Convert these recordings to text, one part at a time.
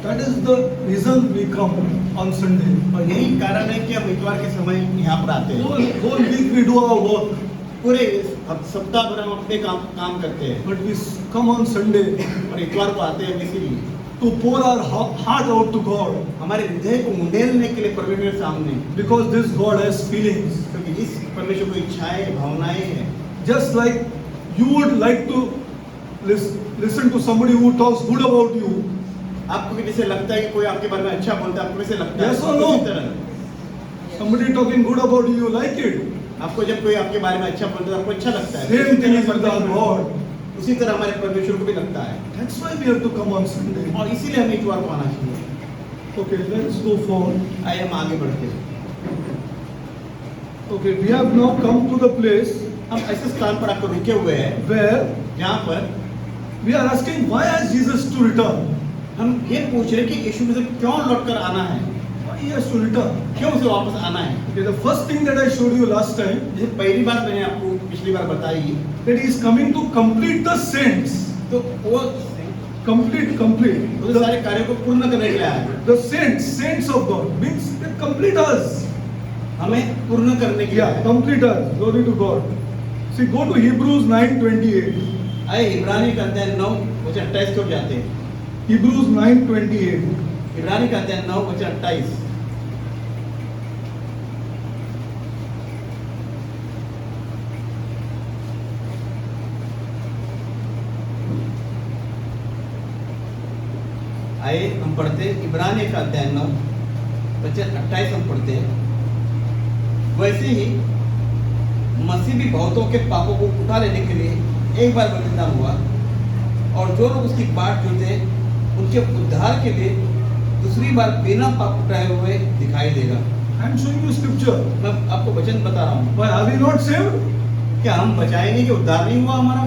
That is the reason we come on Sunday. और यही कारण है कि हम इतवार के समय यहाँ पर आते हैं। Whole week we do our work, पूरे सप्ताह भर हम अपने काम करते हैं, but we come on Sunday और इतवार को आते हैं इसीलिए to pour our heart out to God, हमारे हृदय को उंडेलने के लिए परमेश्वर के सामने, because this God has feelings. क्योंकि इस परमेश्वर को इच्छाएं भावनाएं हैं। Just like you would like to listen to somebody who talks good about you. आपको भी जैसे लगता है कि कोई आपके बारे में अच्छा बोलता है, आपको वैसे लगता है Yes or no? उसी तरह Somebody talking good about you, you like it. आपको जब कोई आपके बारे में अच्छा बोलता है आपको अच्छा लगता है। Same thing is with our God. उसी तरह हमारे परमेश्वर को भी लगता है, That's why we have to come on Sunday. और इसीलिए हमें इतवार को आना चाहिए। Okay, let's go forward. आइए हम आगे बढ़ते हैं। Okay, we have now come to the place हम ऐसे स्थान पर आकर रुके हुए हैं where जहाँ पर we are asking why has Jesus to return? हम ये पूछ रहे हैं कि यीशु मसीह क्यों लौटकर आना है, Why he has to return? क्यों उसे वापस आना है। Okay, the first thing that I showed you last time, जैसे पहली बात मैंने आपको पिछली बार बताई, that he is coming to complete the saints. तो वो Complete. सारे कार्यों को पूर्ण करने के लिए आया है। The saints of God means that complete us. हमें पूर्ण करने के लिए Yeah, आया है। complete us. Glory to God. See, go to Hebrews 9:28. आइए इब्रानी का अध्याय 9:28 को जाते हैं। Hebrews 9:28. इब्रानी का अध्याय 9:28। आइए हम पढ़ते इब्रानी का अध्याय 9:28 हम पढ़ते हैं। वैसे ही मसीह भी बहुतों के पापों को उठा लेने के लिए एक बार बलिदान हुआ, और जो लोग उसकी बाट जोते उनके उद्धार के लिए दूसरी बार बिना पाप उठाए हुए दिखाई देगा। I am showing you scripture. मैं आपको वचन बता रहा हूँ। Why are we not saved? क्या हम बचाए नहीं कि उद्धार नहीं हुआ हमारा?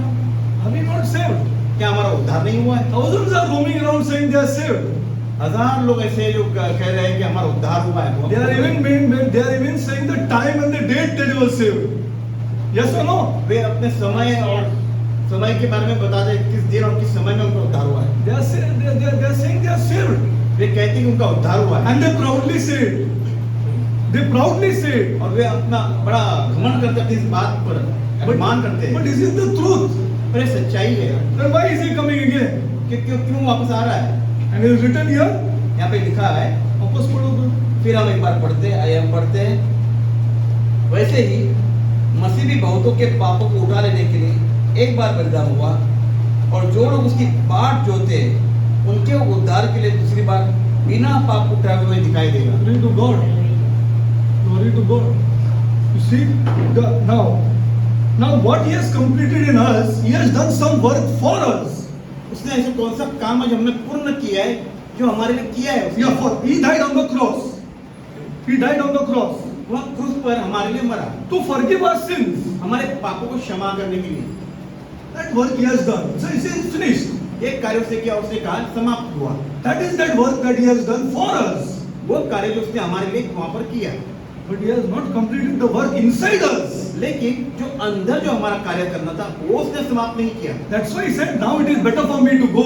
Are we not saved? क्या हमारा उद्धार नहीं हुआ है? Thousands are roaming around saying they are saved. हजार लोग ऐसे जो कह रहे हैं कि हमारा उद्धार हुआ है। They are even saying the time and the date that they were saved. Yes or no? वे अपने समय और समय के बारे में बता दे किस दिन और किस समय में उनका उद्धार हुआ है। They are saying they are saved. वे कहते हैं कि उनका उद्धार हुआ है, And they proudly say it. They proudly say it. और वे अपना बड़ा घमंड करते हैं इस बात पर, अभिमान करते हैं। But is it the truth? पर ये सच्चाई है। Then why is he coming again? कि क्यों वापस आ रहा है? And he is written here. यहाँ पे लिखा है, वापस पढ़ो तो। फिर हम एक बार पढ़ते हैं। आइए हम पढ़ते हैं। वैसे ही मसीह भी बहुतों के पापों को उठा लेने के लिए एक बार बलिदान हुआ, और जो लोग उसकी बाट जोते उनके उद्धार के लिए दूसरी बार बिना पाप उठाए हुए दिखाई देगा। Glory to God. Glory to God. You see, now what he has completed in us, he has done some work for us. उसने ऐसे कौन सा काम है जो हमने पूर्ण किया है, जो हमारे लिए किया है उसने? Yeah, for he died on the cross. He died on the cross वह क्रूस पर हमारे लिए मरा, to forgive our sins. हमारे पापों को क्षमा करने के लिए। That work he has done. So he says finished. एक कार्य उसने किया, उसने कहा समाप्त हुआ। That is that work that he has done for us. वो कार्य जो उसने हमारे लिए वहां पर किया, But he has not completed the work inside us. लेकिन जो अंदर जो हमारा कार्य करना था वो उसने समाप्त नहीं किया। That's why he said, now it is better for me to go.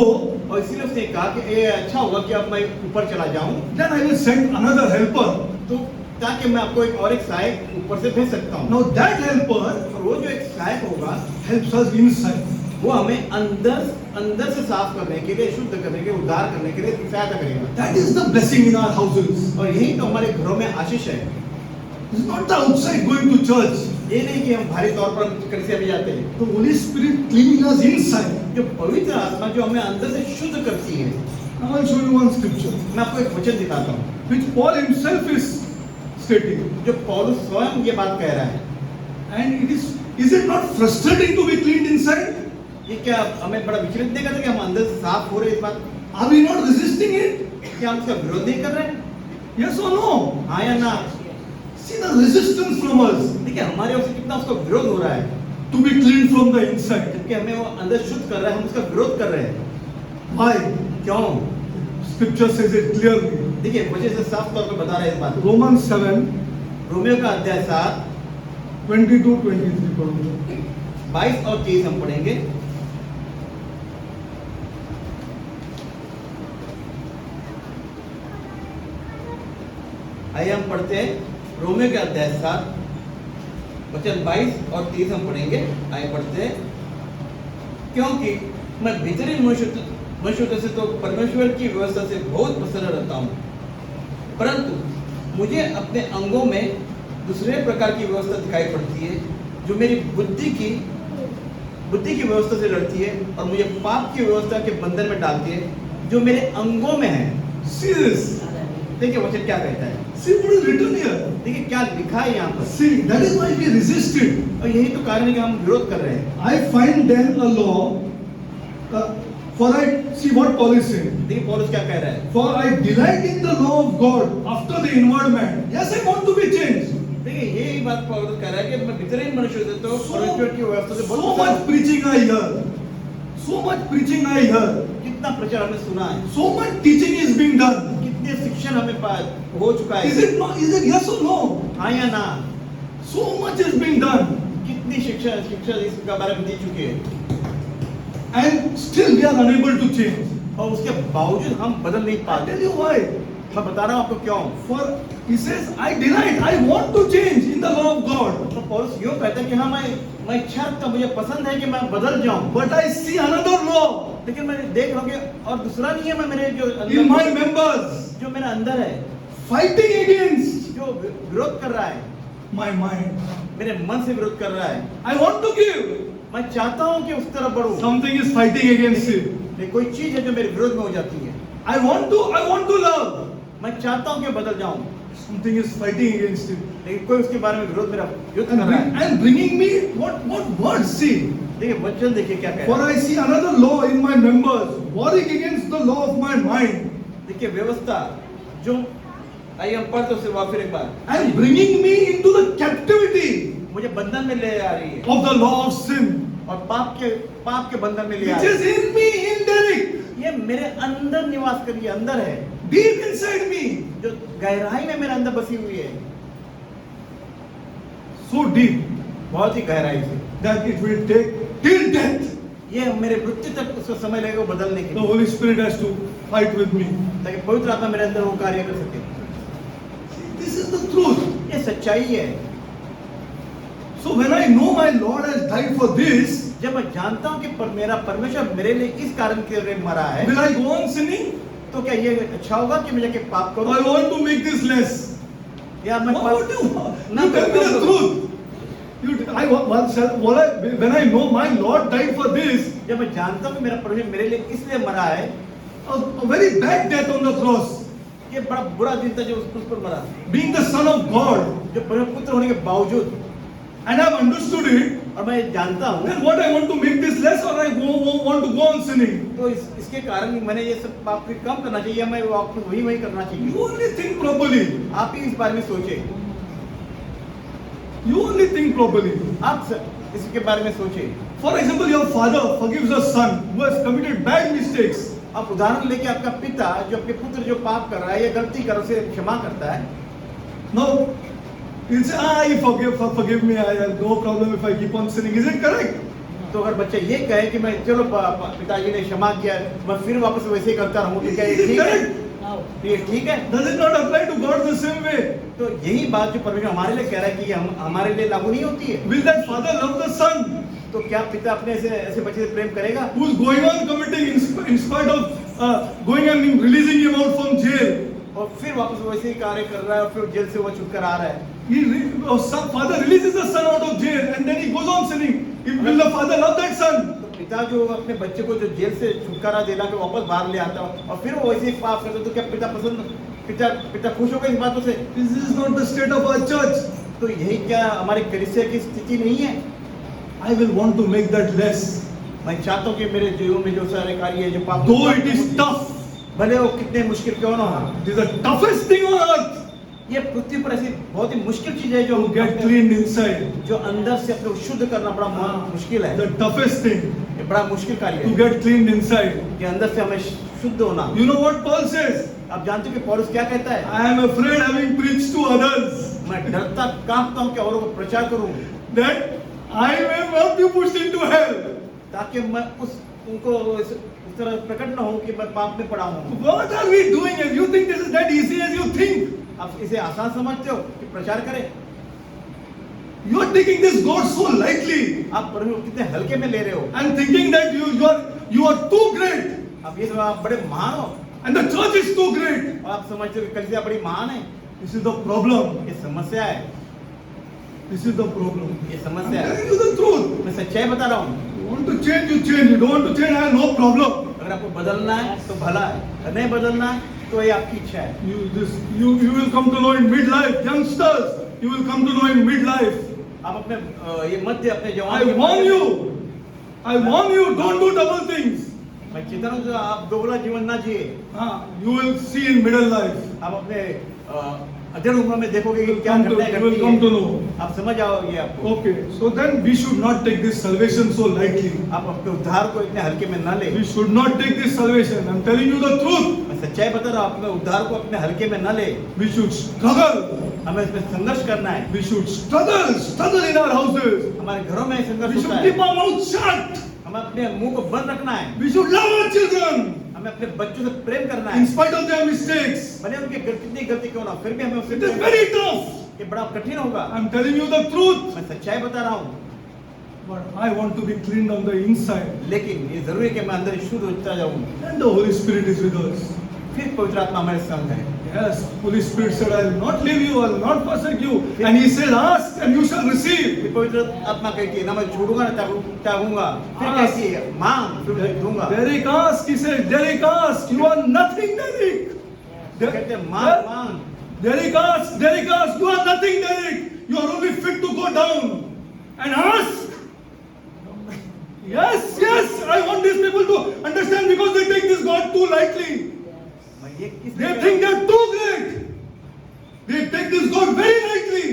और इसीलिए उसने कहा कि ये अच्छा होगा कि अब मैं ऊपर चला जाऊं, Then I will send another helper. तो ताकि मैं आपको एक और एक सहायक ऊपर से भेज सकता हूं। Now that helper और वो जो एक सहायक होगा helps us inside. वो हमें अंदर से साफ करने के लिए, शुद्ध करने के लिए, उद्धार करने के लिए सहायता करेगा। That is the blessing in our houses. और यही तो हमारे घरों में आशीष है। It's not the outside going to church. ये नहीं कि हम भारी तौर पर कलीसिया में जाते हैं। The Holy Spirit cleaning us inside. जो पवित्र आत्मा जो हमें अंदर से शुद्ध करती है। Now I'll show you one scripture मैं आपको एक वचन दिखाता हूँ, which Paul himself is stating. जो पौलुस स्वयं ये बात कह रहा है। And is it not frustrating to be cleaned inside? ये क्या हमें बड़ा विचलित नहीं करता कि हम अंदर से साफ हो रहे हैं इस बात? Are we not resisting it? क्या हम उसका विरोध नहीं कर रहे हैं? Yes or no? हाँ या ना? See the resistance from us देखिए हमारे ओर से कितना उसका विरोध हो रहा है, to be cleaned from the inside. जबकि हमें वो अंदर शुद्ध कर रहा है, हम उसका विरोध कर रहे हैं। Why? क्यों? Scripture says it clearly. देखिए वजह से साफ तौर पर बता रहे हैं इस बात। Romans 7, रोमियो का अध्याय 7 22-23 पढ़ो। 22 और 23 हम पढ़ेंगे। आइए हम पढ़ते हैं रोमियो के अध्याय 7 वचन 22 और 30 हम पढ़ेंगे। आइए पढ़ते हैं। क्योंकि मैं भीतरी मनुष्य से तो परमेश्वर की व्यवस्था से बहुत प्रसन्न रहता हूँ, परंतु मुझे अपने अंगों में दूसरे प्रकार की व्यवस्था दिखाई पड़ती है, जो मेरी बुद्धि की व्यवस्था से लड़ती है और मुझे पाप की व्यवस्था के बंधन में डालती है, जो मेरे अंगों में है। See this. देखिए वचन क्या कहता है, See what is written here. देखिए क्या लिखा है यहाँ पर। See, that is why we resisted. और यही तो कारण है कि हम विरोध कर रहे हैं। I find then a law, for I see what Paul is saying. देखिए पौलुस क्या कह रहा है, For I delight in the law of God after the inward man. Yes, I want to be changed. देखिए यही बात पौलुस कह रहा है कि मैं भीतरी मनुष्य से तो परमेश्वर की व्यवस्था से So बहुत much प्रसन्न preaching I hear. So much preaching I hear. हूं। कितना प्रचार हमने सुना है, So much teaching is being done. कितने शिक्षण हमें हो चुका है। Is it not? Is it yes or no? हाँ या ना, So much is being done, कितनी शिक्षा इसके बारे में दी चुकी है, and still we are unable to change. और उसके बावजूद हम बदल नहीं I'll पाते। tell you why. मैं बता रहा हूँ आपको क्यों। For he says, I delight. I want to change in the law of God, तो पौलुस यूँ कहता है कि हाँ मैं इच्छा रखता हूँ, मुझे पसंद है कि मैं बदल जाऊँ, but I see another law लेकिन मैं देख रहा हूँ कि और दूसरा नहीं है, मैं मेरे जो in my members जो मेरे अंदर है, fighting against जो विरोध कर रहा है, my mind. मेरे मन से विरोध कर रहा है। I want to give. मैं चाहता हूँ कि उस तरफ बढ़ूँ, Something is fighting against it. लेकिन कोई चीज है जो मेरे विरोध में हो जाती है। I want to love. मैं चाहता हूँ कि बदल जाऊँ, Something is fighting against it. लेकिन कोई उसके बारे में विरोध मेरा युद्ध कर रहा है। And bringing me what words? See. देखिए वचन देखिए क्या कह For रहा है। I see another law in my members, warring against the law of my mind, देखिए व्यवस्था जो, आइए हम पढ़ते उसे फिर एक बार, and bringing me into the captivity मुझे बंधन में ले आ रही है, of the law of sin, और पाप के बंधन में ले आ which रही is है। in me, in Derek, ये मेरे अंदर निवास करिए, अंदर है, deep inside me, जो गहराई में मेरे अंदर बसी हुई है, so deep बहुत ही गहराई से, that it will take till death. ये मेरे मृत्यु तक उसको समय लगेगा वो बदलने के The लिए, Holy Spirit has to fight with me. ताकि पवित्र आत्मा मेरे अंदर वो कार्य कर सके। This is the truth. ये सच्चाई है। So when I know my Lord has died for this, जब मैं जानता हूँ कि मेरा परमेश्वर मेरे लिए इस कारण के लिए मरा है, will I go on sinning? तो क्या ये अच्छा होगा कि मैं जाके पाप I करूँ, want to make this less. या मैं What would you? No, You tell me the no. truth. When I know my Lord died for this, जब मैं जानता हूँ कि मेरा परमेश्वर मेरे लिए इसलिए मरा है, a very bad death on the cross, ये बड़ा बुरा दिन था जो उस क्रूस पर मरा, being the Son of God, जो परमेश्वर पुत्र होने के बावजूद, and I've understood it, और मैं जानता हूँ, then what I want to make this less, or I want to go on sinning? तो इसके कारण मैंने ये सब पाप भी कम करना चाहिए, मैं वापस वही करना चाहिए। You only think properly. आप ही इस बारे में सोचे, You only think properly. आप इसके बारे में सोचे। For example, your father forgives a son who has committed bad mistakes. आप उदाहरण लेके आपका पिता जो आपके पुत्र जो पाप कर रहा है या गलती कर रहा है उसे क्षमा करता है, Now, he'll say, he forgive me, I have no problem if I keep on sinning. Is it correct? तो अगर बच्चा ये कहे कि मैं चलो पिताजी ने क्षमा किया, मैं फिर वापस वैसे ही करता रहूँ, तो क्या ये Is it ठीक है? correct? ये ठीक है? Does it not apply to God the same way? तो यही बात जो परमेश्वर हमारे लिए कह रहा है कि ये हमारे लिए लागू नहीं होती है। Will that father love the son तो क्या पिता अपने ऐसे बच्चे से प्रेम करेगा who's going on committing in spite of going and releasing him out from jail? और फिर वापस वैसे ही कार्य कर रहा है और फिर जेल से वो छुटकर आ रहा है? Father releases the son out of jail and then he goes on sinning. Will the father love that son? तो पिता जो अपने बच्चे को जो जेल से छुटकारा दिला के वापस बाहर ले आता और फिर वो वैसे ही पाप करता, तो क्या पिता खुश होगा इस बातों से? This is not the state of our church. तो यही क्या हमारे कलीसिया की स्थिति नहीं है? I will want to make that less. मैं चाहता हूँ कि मेरे जीवन में जो सारे कार्य है जो पाप, Though it is tough, भले वो कितने मुश्किल क्यों ना हो, it is the toughest thing on earth ये पृथ्वी पर ऐसी बहुत ही मुश्किल चीज है जो to get cleaned inside. जो अंदर से अपने को शुद्ध करना बड़ा मुश्किल है। The toughest thing ये बड़ा मुश्किल कार्य to है get cleaned inside. कि अंदर से हमें शुद्ध होना। You know what Paul says? आप जानते हो कि पौलुस क्या कहता है? I am afraid having preached to others मैं डरता कांपता हूँ कि औरों को प्रचार करूँ that I may not be pushed into hell. ताकि मैं उनको उस तरह प्रकट न हो कि मैं पाप में पड़ा हूँ। What are we doing? And you think this is that easy as you think? आप इसे आसान समझते हो कि प्रचार करें? You are taking this God so lightly आप परमेश्वर को कितने हल्के में ले रहे हो and thinking that you are too great आप ये आप बड़े महान हो and the church is too great. और आप समझते हो कि कलीसिया बड़ी महान है। This is the problem. ये समस्या है, This is the problem. ये I'm समस्या है। telling you the truth. मैं सच्चाई बता रहा हूँ। You want to change, you change. You don't want to change, I have no problem. अगर आपको बदलना है तो भला है, अगर नहीं बदलना है तो ये आपकी इच्छा है। You will come to know in midlife, youngsters. You will come to know in midlife. आप अपने ये मध्य अपने I जवान के warn Madhya- you. I warn you. Don't do double things. मैं चेतन हूँ आप दोगला जीवन ना जिए। You will see in middle life. आप अपने अध्ययन उम्र में देखोगे कि क्या Come to, घटनाएं you will घटती come to हैं। know. आप समझ आओगे आपको। Okay. So then we should not take this salvation so lightly. आप अपने उद्धार को इतने हल्के में न ले। We should not take this salvation. I'm telling you the truth. मैं सच्चाई बता रहा हूँ, अपने उद्धार को अपने हल्के में न ले। We should struggle. हमें इसमें संघर्ष करना है। We should struggle in our houses. हमारे घरों में संघर्ष We होता should है। keep our mouth shut. हमें अपने मुंह को बंद रखना है। We should love our children हमें अपने बच्चों से प्रेम करना in है। spite of their mistakes. भले उनके कितनी गलती क्यों ना, फिर भी हमें उससे It is प्रेम very करना tough. है। ये बड़ा कठिन होगा। I'm telling you the truth. मैं सच्चाई बता रहा हूँ, But I want to be cleaned on the inside. लेकिन ये जरूरी है कि मैं अंदर शुद्ध होता जाऊँ। And the Holy Spirit is with us. फिर पवित्र आत्मा हमारे संग है। Yes, Holy Spirit said, I will not leave you, I will not forsake you. And He said, ask and you shall receive. फिर पवित्र आत्मा कहती है ना मैं छोड़ूंगा ना त्यागूंगा। फिर कहती है मांग फिर मैं दूंगा। Derek ask, he said, Derek ask, you are nothing, Derek. कहते हैं मांग मांग। Derek ask, you are nothing, Derek. You are only fit to go down and ask. Yes, yes, I want these people to understand because they take this God too lightly. मैं ये किस They think they are too great. They take this God very lightly.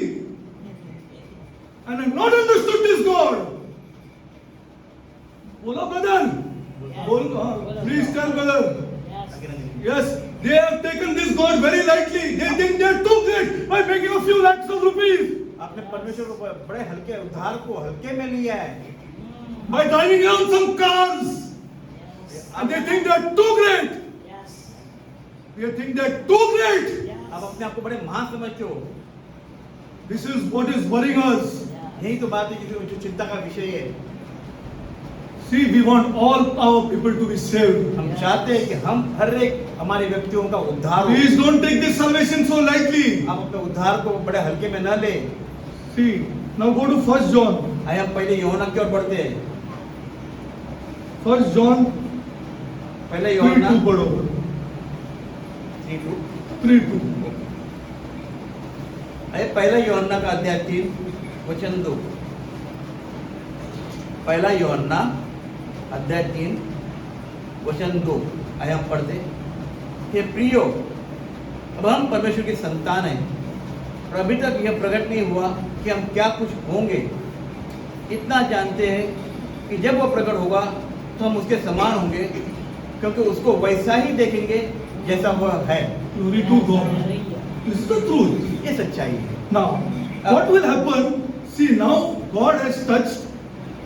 And have not understood this God. Bola brother. Please tell brother. Yes, they have taken this God very lightly. They think they are too great by making a few lakhs of rupees. आपने परमेश्वर को बड़े हल्के उद्धार को हल्के में लिया है। By driving around some cars. And they think they are too great. They think they are too great. आप अपने आप को बड़े महान समझते हो। This is what is worrying us. यही तो बात है जो चिंता का विषय है। See, we want all our people to be saved. हम चाहते हैं कि हम हर एक हमारे व्यक्तियों का उद्धार हो। Please don't take this salvation so lightly. आप अपने उद्धार को बड़े हल्के में न ले। See, now go to 1 John. आइए हम पहले यूहन्ना की ओर बढ़ते हैं। 1 John पहले 3:2 यूहन्ना पढ़ो. 3:2 3:2. आइए पहला यूहन्ना का अध्याय 3 वचन 2। पहला यूहन्ना अध्याय 3 वचन 2। आइए हम पढ़ते। हे प्रियो, अब हम परमेश्वर की संतान हैं और अभी तक यह प्रकट नहीं हुआ कि हम क्या कुछ होंगे। इतना जानते हैं कि जब वह प्रकट होगा तो हम उसके समान होंगे, क्योंकि उसको वैसा ही देखेंगे जैसा वह है। Glory to God. This is the truth. ये सच्चाई है। Now, what will happen? See, now God has touched.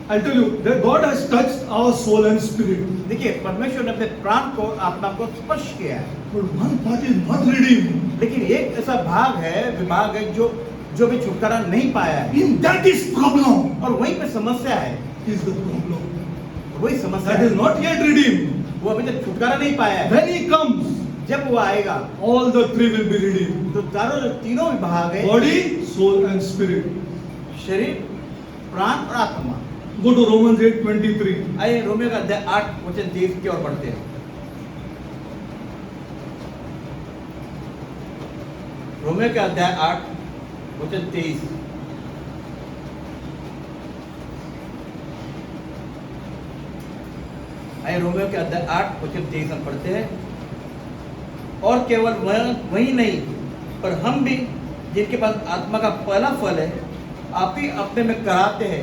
I'll tell you that God has touched our soul and spirit. देखिए परमेश्वर ने अपने प्राण को आत्मा को स्पर्श किया है, But one part is not redeemed. लेकिन एक ऐसा भाग है विभाग है जो भी छुटकारा नहीं पाया है, In that is problem. और वहीं पे समस्या है। Is the problem. वही समस्या That है, is not yet redeemed. वो अभी तक छुटकारा नहीं पाया है। When He comes, जब वो आएगा all the three will be redeemed. तो तीनों विभाग है, Body, soul and spirit. शरीर, प्राण और आत्मा। Go to Romans 8:23. आइए रोमियो का अध्याय 8 वचन 23 की ओर बढ़ते हैं। रोमियो का अध्याय 8 वचन 23। आइए रोमियो के अध्याय 8 वचन 23 हम पढ़ते हैं। और केवल वही नहीं, पर हम भी जिनके पास आत्मा का पहला फल है, आप ही अपने में कराते हैं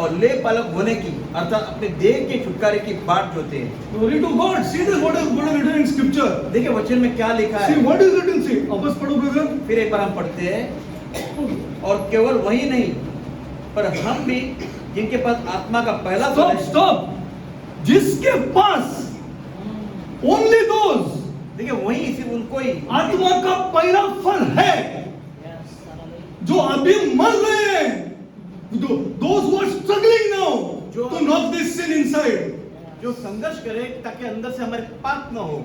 और ले पालक होने की, अर्थात अपने देह के छुटकारे की बाट जोते हैं। Glory to God. See this what is written in scripture. देखिए वचन में क्या लिखा See है। what is written. See, वापस पढ़ो brother. फिर एक बार हम पढ़ते हैं। और केवल वही नहीं, पर हम भी जिनके पास आत्मा का पहला फल Stop, है। stop. जिसके पास only those. देखिए वही उनको ही आत्मा का पहला फल है जो अभी मर रहे हैं, those who are struggling now to knock this sin inside. जो संघर्ष करे ताकि अंदर से हमारे पाप न हो।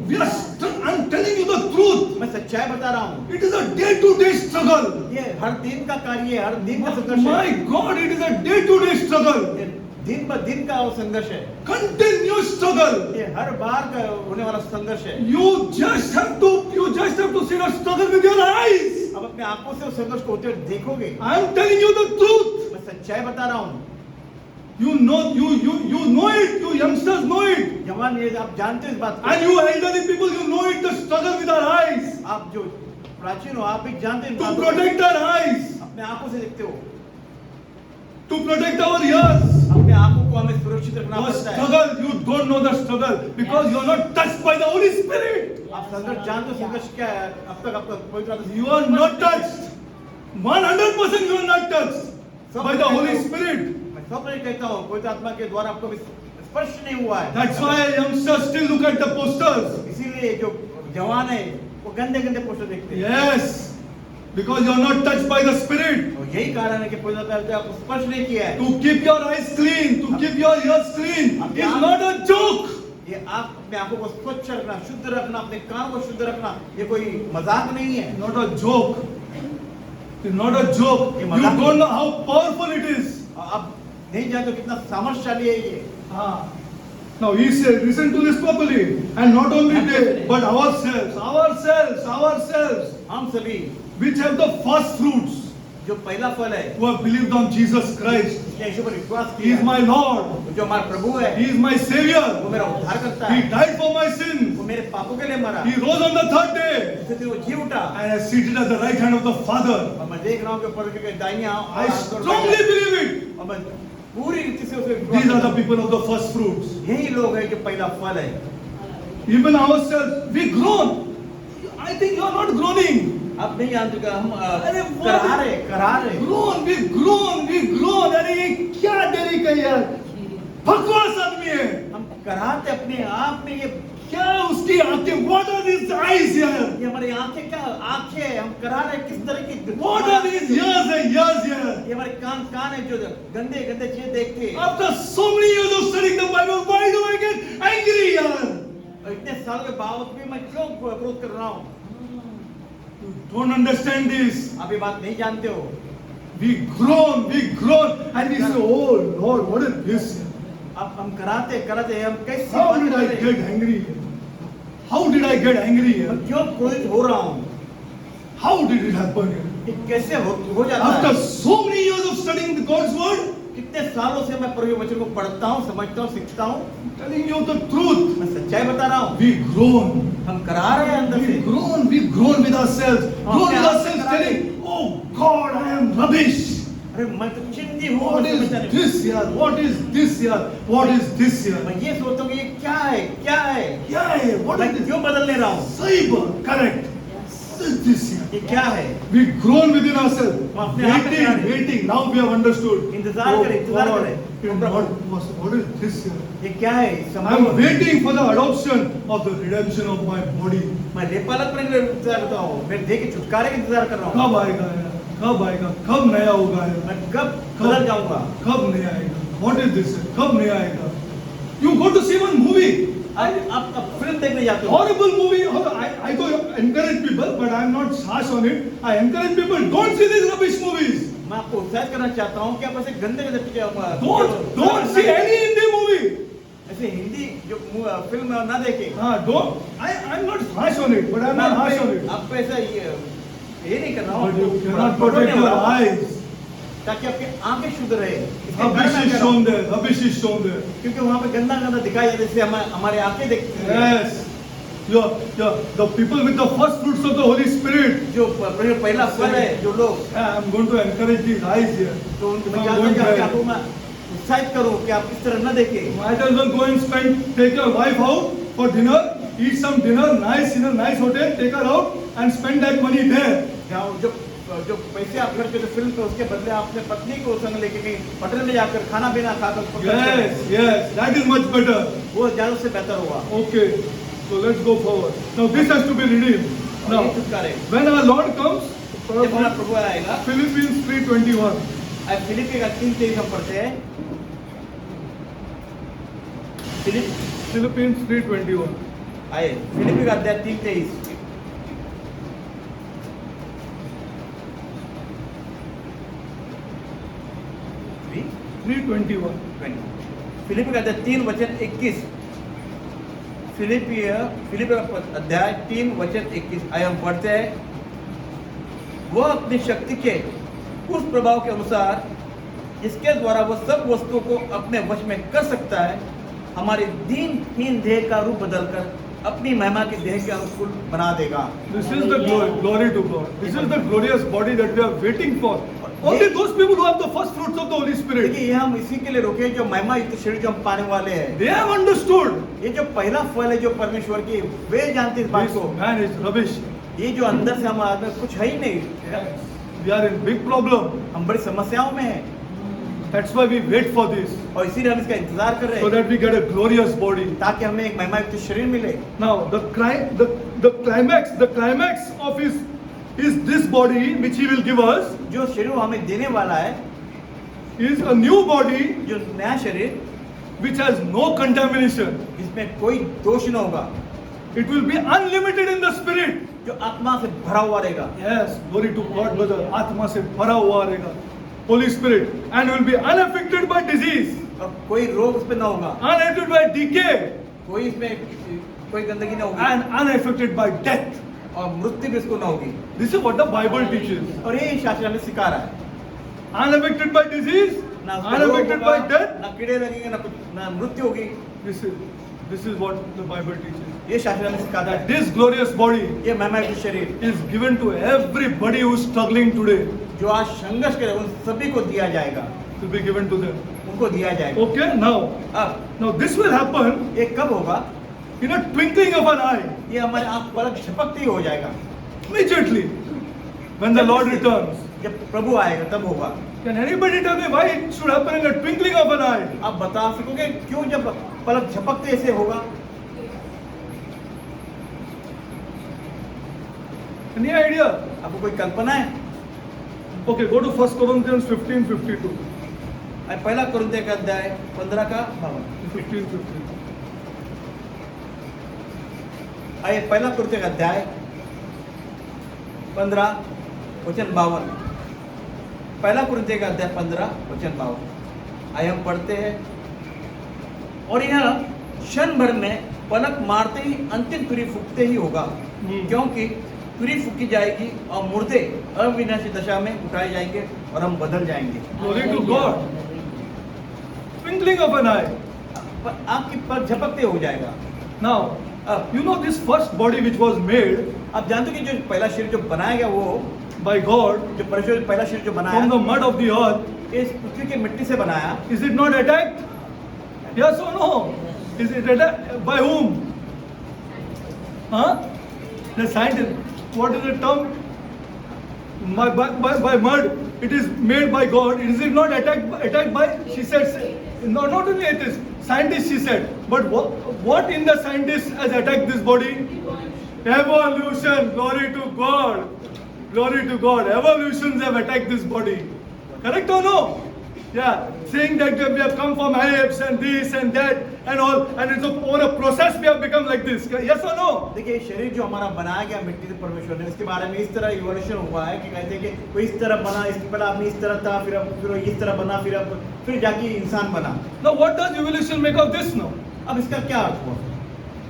I'm telling you the truth. मैं सच्चाई बता रहा हूँ। It is a day-to-day struggle. ये हर दिन का कार्य है, हर दिन का संघर्ष है। My God, it is a day-to-day struggle. ये दिन ब दिन का वो संघर्ष है। Continuous struggle. ये हर बार का होने वाला संघर्ष है। You just have to see the struggle with your eyes. अब अपने आंखों से उस संघर्ष को होते हुए देखोगे। I am telling you the truth. मैं सच्चाई बता रहा हूँ। You know it. You youngsters know it. जवान ये आप जानते हो इस बात को। And you elderly people, you know it. The struggle with our eyes. आप जो प्राचीन हो, आप भी जानते हैं। To protect our eyes. अपने आंखों से देखते हो। To protect our ears. अपने आंखों को हमें सुरक्षित रखना The पड़ता है। struggle, you don't know the struggle because you are not touched by the Holy Spirit. आप संघर्ष जानते हो संघर्ष क्या है? अब तक आपका पवित्र आत्मा You are not touched. 100% you are not touched by the Holy Spirit. मैं सब कहता हूँ पवित्र आत्मा के द्वारा आपको स्पर्श नहीं हुआ है। That's why youngsters still look at the posters. इसीलिए जो जवान है वो गंदे गंदे पोस्टर देखते हैं। Yes, because you are not touched by the Spirit. और यही कारण है कि पवित्र आत्मा ने आपको स्पर्श नहीं किया है। To keep your eyes clean, to keep your ears clean is not a joke. ये आप अपने आंखों को स्वच्छ रखना, शुद्ध रखना, अपने कान को शुद्ध रखना, ये कोई मजाक नहीं है। Not a joke. It's not a joke. You don't know how powerful it is. आप नहीं जानते कितना सामर्थ्यशाली है ये। Now he said, listen to this properly, and not only they, but ourselves, हम सभी which have the first fruits, जो पहला फल है, who have believed on Jesus Christ. यीशु पर विश्वास He is किया, my Lord. जो हमारा प्रभु है, He is my Savior. वो मेरा उद्धार करता He है, died for my sins. वो मेरे पापों के लिए मरा, He rose on the third day उससे फिर वो जी उठा। and is seated at the right hand of the Father. और मैं देख रहा हूँ कि ऊपर के दाहिने I strongly believe it. और मैं पूरी रीति से उसे These are the people of the first fruits. यही लोग हैं जो पहला फल है। Even ourselves, we groan. I think you are not groaning. आप नहीं जानते कि हम अरे करा रहे groan. अरे ये क्या डरी का यार, बकवास आदमी है। हम कराते अपने आप में, ये क्या उसकी आंखें, what are these eyes here? ये हमारी आंखें क्या आंखें है, हम करा रहे किस तरह की, What are these ears here? ये हमारे कान है जो गंदे गंदे चीजें देखते हैं। After so many years of studying the Bible, why do I get angry यार? और इतने साल के बावजूद भी मैं क्यों क्रोध कर रहा हूँ? You don't understand this. आप ये बात नहीं जानते हो। We groan, and we say, oh Lord, what is this? अब हम कराते हम कैसे How did I get angry? How did I get angry here? मैं क्यों क्रोधित हो रहा हूँ? How did it happen here? ये कैसे हो जाता After है? so many years of studying God's word, कितने सालों से मैं प्रभु के वचन को पढ़ता हूँ, समझता हूँ, सीखता हूँ, I'm telling you the truth. मैं सच्चाई बता रहा हूँ। We groan. हम करा रहे हैं अंदर से। We groan with ourselves. Groan with ourselves telling, oh God, I am rubbish. अरे मैं तो चिंती हूँ। What is this here? What is this here? What is this here? मैं ये सोचता हूँ कि ये क्या है? क्या है? What मैं is this? क्यों बदलने रहा हूँ? सही बात, correct. What is this here? ये क्या है? We groan within ourselves. हम अपने आप में करा रहे हैं। Waiting. Now we have understood. इंतजार करें। What is this here? ये क्या है? I am waiting for the adoption of the redemption of my body. मैं लेपालक के लिए इंतजार करता हूँ। मैं देह के छुटकारे का इंतजार कर रहा हूँ। कब आएगा यार? कब आएगा? कब नया होगा यार? मैं कब बदल जाऊंगा? कब नया आएगा? What is this? कब नया आएगा? You go to see one movie. आप फिल्म देखने जाते हो। Horrible movie. I go encourage people, but I am not harsh on it. I encourage people, don't see these rubbish movies. मैं आपको उत्साहित करना चाहता हूँ कि आप ऐसे गंदे गंदे picture Don't see any Hindi movie. ऐसे हिंदी जो फिल्म ना देखे। Don't. I'm not harsh on it, but I'm not harsh on it. आप ऐसा ये नहीं कर रहा हूँ। But you cannot protect your eyes. ताकि आपकी आंखें शुद्ध रहे। Rubbish is shown there. Rubbish is shown there. क्योंकि वहाँ पे गंदा गंदा दिखाई जाता है, जिससे हमारे आंखें देखती हैं। Yes. The people with the first fruits of the Holy Spirit. जो पहला फल है, जो लोग। I'm going to encourage these eyes here. तो मैं चाहता हूँ कि आपको मैं उत्साहित करूँ कि आप इस तरह न देखें। Might as well go and take your wife out for dinner, eat some dinner, nice in a nice hotel, take her out and spend that money there. जो पैसे आप खर्च करते फिल्म पे, उसके बदले आप अपने पत्नी को संग लेके कहीं होटल में जाकर खाना पीना खाकर। Yes, that is much better. वो ज्यादा से बेहतर होगा। Okay, so let's go forward. Now this has to be redeemed. और Now, ये छुटकारे when our Lord comes, जब हमारा प्रभु आएगा, Philippians 3:21. अब फिलिप्पी का 3:23 हम पढ़ते हैं। Philippians 3:21. आए फिलिप्पी का अध्याय 3:23। भी 3:21. फिलिप्पी का अध्याय 3:21। फिलिप्पी का अध्याय 3:21 आए हम पढ़ते हैं। वह अपनी शक्ति के उस प्रभाव के अनुसार जिसके द्वारा वह सब वस्तुओं को अपने वश में कर सकता है, हमारे दीनहीन देह का रूप बदलकर अपनी महिमा के देह के अनुकूल बना देगा। This is the glory to God. This is the glorious body that we are waiting for. Only those people who have the first fruits of the Holy Spirit. देखिए, ये हम इसी के लिए रुके जो महिमा युक्त शरीर जो हम पाने वाले हैं। They have understood. ये जो पहला फल है जो परमेश्वर की, वे जानते इस बात This को। man is rubbish. ये जो अंदर से हमारे में कुछ है ही नहीं, We are in big problem. हम बड़ी समस्याओं में हैं That's why we wait for this, और इसीलिए हम इसका इंतजार कर रहे so हैं that we get a glorious body. ताकि हमें एक महिमा युक्त शरीर मिले। Now the climax of his is this body which he will give us जो शरीर वो हमें देने वाला है, is a new body जो नया शरीर which has no contamination. जिसमें कोई दोष न होगा, It will be unlimited in the spirit. जो आत्मा से भरा हुआ रहेगा। Yes, glory to God, brother. आत्मा से भरा हुआ रहेगा, Holy Spirit, and will be unaffected by disease, और कोई रोग उस पर न होगा, unaffected by decay, कोई इसमें कोई गंदगी न होगी and unaffected by death. और मृत्यु भी इसको न होगी। This is what the Bible teaches. और ये शास्त्र हमें सिखा रहा है। Unaffected by disease, ना उसमें रोग unaffected होगा, by death. ना कीड़े लगेंगे, ना कुछ, ना मृत्यु होगी। This is what the Bible teaches. ये शास्त्र हमें सिखाता That है। this glorious body ये महिमा युक्त शरीर is given to everybody who is struggling today. जो आज संघर्ष करे उन सभी को दिया जाएगा, To be given to them. उनको दिया जाएगा। Okay, अब now this will happen ये कब होगा? in a twinkling of an eye, ये हमारे आंख पलक झपकते ही हो जाएगा। immediately, when the Lord returns. जब प्रभु आएगा तब होगा। Can anybody tell me why it should happen in a twinkling of an eye? आप बता सकोगे क्यों जब पलक झपकते ऐसे होगा? Any idea? आपको कोई कल्पना है? Okay, go to 1 Corinthians 15:52. पहला कुरिन्थियों का अध्याय 15 का 15:52. आइए पहला कुरिन्थियों का अध्याय 15 वचन 52। पहला कुरिन्थियों का अध्याय 15 वचन 52। आइए हम पढ़ते हैं। और यह क्षण भर में पलक मारते ही अंतिम तुरी फूकते ही होगा, क्योंकि तुरी फूकी जाएगी और मुर्दे अविनाशी दशा में उठाए जाएंगे और हम बदल जाएंगे। Glory to God. Twinkling of an eye. आपकी पलक झपकते हो जाएगा। Now, अब you know this first body which was made आप जानते हो कि जो पहला शरीर जो बनाया गया वो by God जो परमेश्वर पहला शरीर जो बनाया from the mud of the earth, इस पृथ्वी के मिट्टी से बनाया, is it not attacked? Yes or no? Is it attacked? By whom? Huh? The scientist. What is the term? By mud. It is made by God. Is it not attacked by? She said. Not only it is scientists. She said. But what in the scientists has attacked this body? Evolution. Glory to God. Glory to God. Evolutions have attacked this body. Correct or no? Yeah, saying that we have come from apes and this and that and all, and it's over a process we have become like this. Yes or no? देखिए शरीर जो हमारा बनाया गया मिट्टी से परमेश्वर ने, इसके बारे में इस तरह इवोल्यूशन हुआ है कि कहते हैं कि कोई इस तरह बना, इसके पहले आदमी इस तरह था, फिर इस तरह बना, फिर जाके इंसान बना। Now what does evolution make of this now? अब इसका क्या अर्थ हुआ?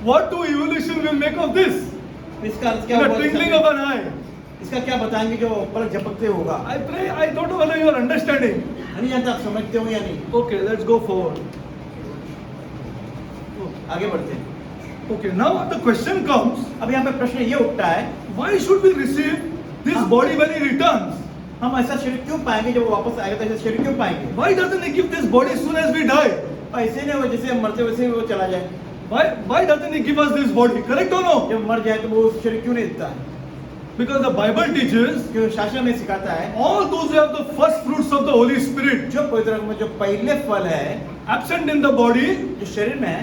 What do evolution will make of this? इसका अर्थ क्या In a हुआ? twinkling of an eye. इसका क्या बताएंगे जो पलक झपकते होगा? I don't know whether you are understanding. नहीं जानता आप समझते हो या नहीं? Okay, let's go forward. आगे बढ़ते हैं। Okay, now the question comes, अब यहाँ पे प्रश्न ये उठता है, why should we receive this body when he returns? हम ऐसा शरीर क्यों पाएंगे जब वो वापस आएगा, तो ऐसा शरीर क्यों पाएंगे? Why doesn't he give this body as soon as we die? ऐसे नहीं हो जैसे हम मरते वैसे ही वो चला जाए। Why doesn't he give us this body? Correct or no? जब मर जाए तो वो शरीर क्यों नहीं देता है? Because the Bible teaches क्यों शास्त्र में सिखाता है all those who have the first fruits of the Holy Spirit जो पवित्र आत्मा में जो पहले फल है absent in the body, जो शरीर में है,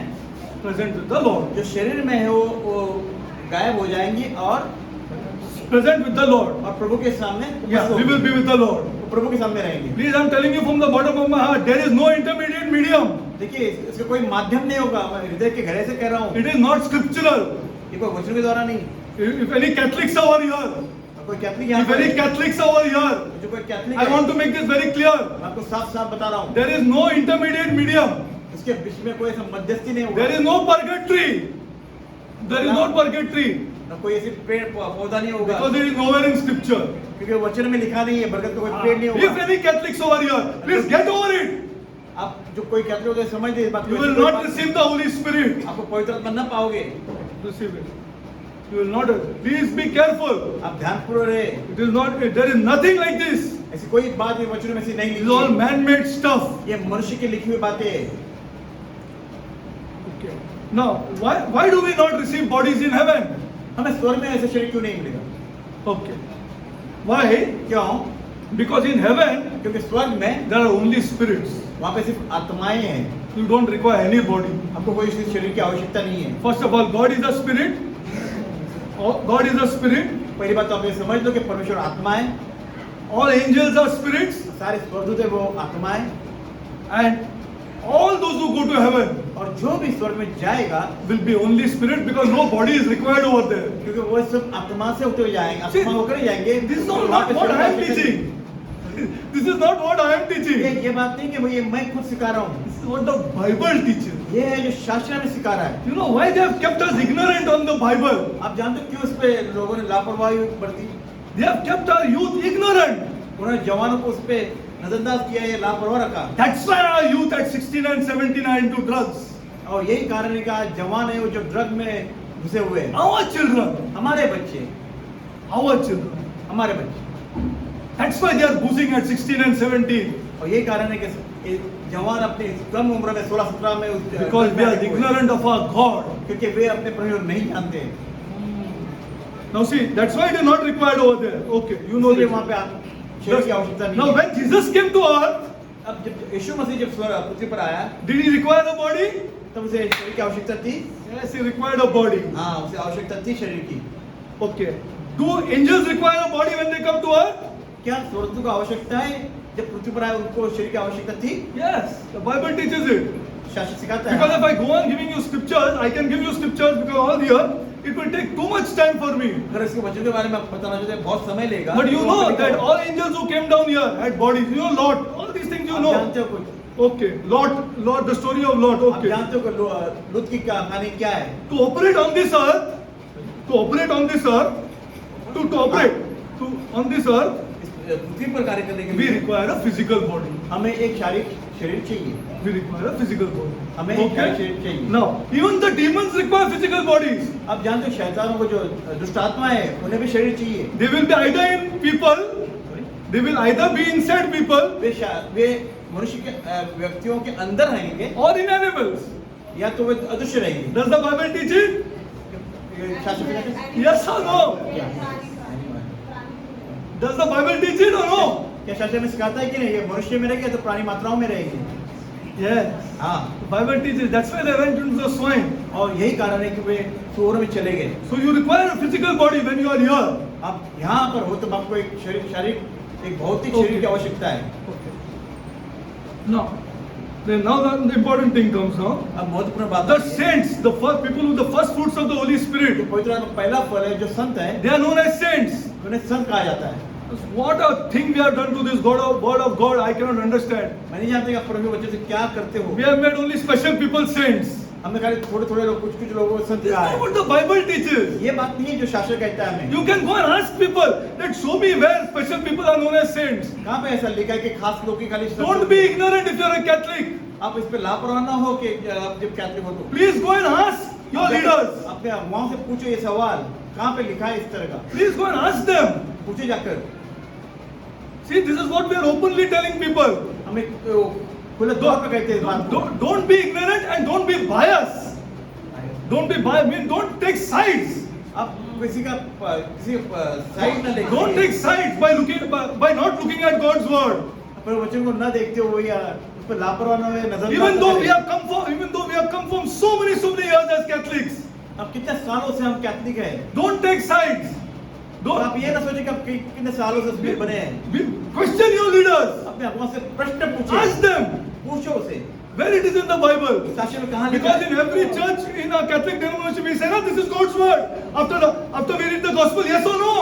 present with the Lord. जो शरीर में है वो गायब हो जाएंगी और present with the Lord. और प्रभु के सामने Yeah, we will be with the Lord. प्रभु के सामने रहेंगे। Please, I'm telling you from the bottom of my heart, there is no intermediate medium. देखिए इसका कोई माध्यम नहीं होगा, मैं हृदय के गहरे से कह रहा हूँ। It is not scriptural. ये कोई वचन के द्वारा नहीं। If any Catholics are here, कोई कैथलिक यहाँ if any Catholics are here, जो कोई Catholic I want to make this very clear. मैं आपको साफ साफ बता रहा हूँ, There is no intermediate medium. इसके बीच में कोई ऐसा मध्यस्थी नहीं होगा। There is no purgatory. There is no purgatory. न कोई ऐसी पेड़ पौधा नहीं होगा, Because it is nowhere in scripture. क्योंकि वचन में लिखा नहीं है, बरगद का कोई पेड़ नहीं If होगा। any Catholics over here, please get over it. आप जो कोई कैथलिक होते हैं समझ लीजिए इस बात को। You will not receive the Holy Spirit. आपको पवित्र आत्मा न पाओगे। Receive it. You will not. Please be careful. आप ध्यानपूर्वक रहे। It is not. There is nothing like this. ऐसी कोई बात ये वचनों में से नहीं It is all लिखी है। man-made stuff. ये मनुष्य की लिखी हुई बातें हैं। Okay. Now, why do we not receive bodies in heaven? हमें स्वर्ग में ऐसे शरीर क्यों नहीं मिलेगा? Okay. Why? क्यों? Because in heaven क्योंकि स्वर्ग में there are only spirits. वहाँ पे सिर्फ आत्माएं हैं। You don't require any body. आपको कोई इस शरीर की आवश्यकता नहीं है। First of all, God is a spirit. God is a spirit. पहली बात तो आप ये समझ लो कि परमेश्वर आत्मा है। All angels are spirits. सारे स्वर्गदूत है वो आत्माएं। And all those who go to heaven और जो भी स्वर्ग में जाएगा will be only spirit because no body is required over there. क्योंकि वो सब आत्मा से होते हुए जाएंगे, See, आत्मा होकर ही जाएंगे। This is वहाँ not पे what शरीर I am की आवश्यकता teaching. This is not what I am teaching. ये बात नहीं कि वो ये मैं खुद सिखा रहा हूँ। This is what the Bible teaches. ये है जो शास्त्र में सिखा रहा है। You know why they have kept us ignorant on the Bible? आप जानते हो क्यों इस पे लोगों ने लापरवाही बरती? They have kept our youth ignorant. उन्होंने जवानों को उस पे नजरअंदाज किया, ये लापरवाह रखा। That's why our youth at 16 and 17 are into drugs. और यही कारण है कि आज जवान है वो जो ड्रग में घुसे हुए हैं। Our children, हमारे बच्चे, our children. हमारे बच्चे। That's why they are boozing at 16 and 17. और यही कारण है कि ये जवान अपनी कम उम्र में 16-17 में Because they are ignorant of our God. क्योंकि वे अपने परमेश्वर नहीं जानते। Now see, that's why it is not required over there. Okay, you know इसलिए this. वहाँ पे आप शरीर की आवश्यकता नहीं Now है। when Jesus came to earth, अब जब यीशु मसीह जब पृथ्वी पर आया did he require a body? तब उसे शरीर की आवश्यकता थी। Yes, he required a body. हाँ, उसे आवश्यकता थी शरीर की। Okay. Do angels require a body when they come to earth? क्या स्वर्गदूतों को आवश्यकता है जब पृथ्वी पर आए उनको शरीर की आवश्यकता थी? Yes, the Bible teaches it. शास्त्र सिखाता Because है। if I go on giving you scriptures, I can give you scriptures because all here, it will take too much time for me. अगर इसके वचन के बारे में आपको बताना चाहते हैं बहुत समय लेगा। But you तो know वहाँ पे that लिखा all angels who came down here had bodies. You know Lot. All these things you आप know. जानते हो कुछ? Okay, Lot, the story of Lot. आप Okay. जानते हो कि लूत की कहानी क्या है? To operate on this earth, on this earth, इस पृथ्वी पर कार्य करने के we लिए require a physical body. हमें एक शारीरिक शरीर चाहिए। We require a physical body. हमें एक शारीरिक Okay. शरीर चाहिए। Now, even the demons require physical bodies. आप जानते हो शैतानों को जो दुष्ट आत्मा है उन्हें भी शरीर चाहिए। They will be either in people, they will either be inside people वे मनुष्य के व्यक्तियों के अंदर रहेंगे or in animals. या तो वे अदृश्य रहेंगे। Does the Bible teach it? ये शास्त्र सिखाता है? Yes or no? Does the Bible teach it or no? क्या शास्त्र में सिखाता है कि नहीं? ये मनुष्य में रहेंगे तो प्राणी मात्राओं में रहेंगे। Yes. हाँ, The Bible teaches. That's why they went into the swine. और यही कारण है कि वे सूअर में चले गए। So you require a physical body when you are here. आप यहाँ पर हो तो आपको एक शारीरिक एक भौतिक शरीर की आवश्यकता है। Okay. Now, now the important thing comes now. अब महत्वपूर्ण बात The है, saints, the first people with the first fruits of the Holy जो Spirit, पवित्र आत्मा का पहला फल है जो संत है they are known as saints. उन्हें संत कहा जाता है। What a thing we have done to this word of God, I cannot understand. मैं नहीं जानता कि आप परमेश्वर के वचन से क्या करते हो। We have made only special people saints. हमने खाली थोड़े लोग कुछ लोगों को संत This is कहा not है। what the Bible teaches. ये बात नहीं है जो शास्त्र कहता है हमें। You can go and ask people that show me where special people are known as saints. कहाँ पे ऐसा लिखा है कि खास लोग की खाली संत Don't होते be हैं? ignorant if you are a Catholic. आप इस पे लापरवाह ना हो कि आप जब कैथलिक हो तो Please go and ask your leaders. अपने वहां से पूछो ये सवाल कहाँ पे लिखा है इस तरह का, Please go and ask them. पूछे जाकर। See, this is what we are openly telling people. हमें खुले तौर पे कहते हैं इस बात को। Don't be ignorant and don't be biased. Don't be biased. I mean, don't take sides. आप किसी साइड न देखिए। Don't take sides by not looking at God's word. अपने वचन को न देखते हुए या उस पर लापरवाह न हुए नजर। Even though we have come from so many years as Catholics, अब कितने सालों से हम कैथलिक हैं। don't take sides. तो आप ये ना सोचे कि आप कितने सालों से उसमें बने हैं। Question your leaders. अपने अगुवाओं से प्रश्न पूछिए, Ask them पूछो उसे where it is in the Bible. शास्त्र में कहाँ लिखा Because है? in every church in a Catholic denomination we say, no, this is God's word. After we read the gospel, yes or no?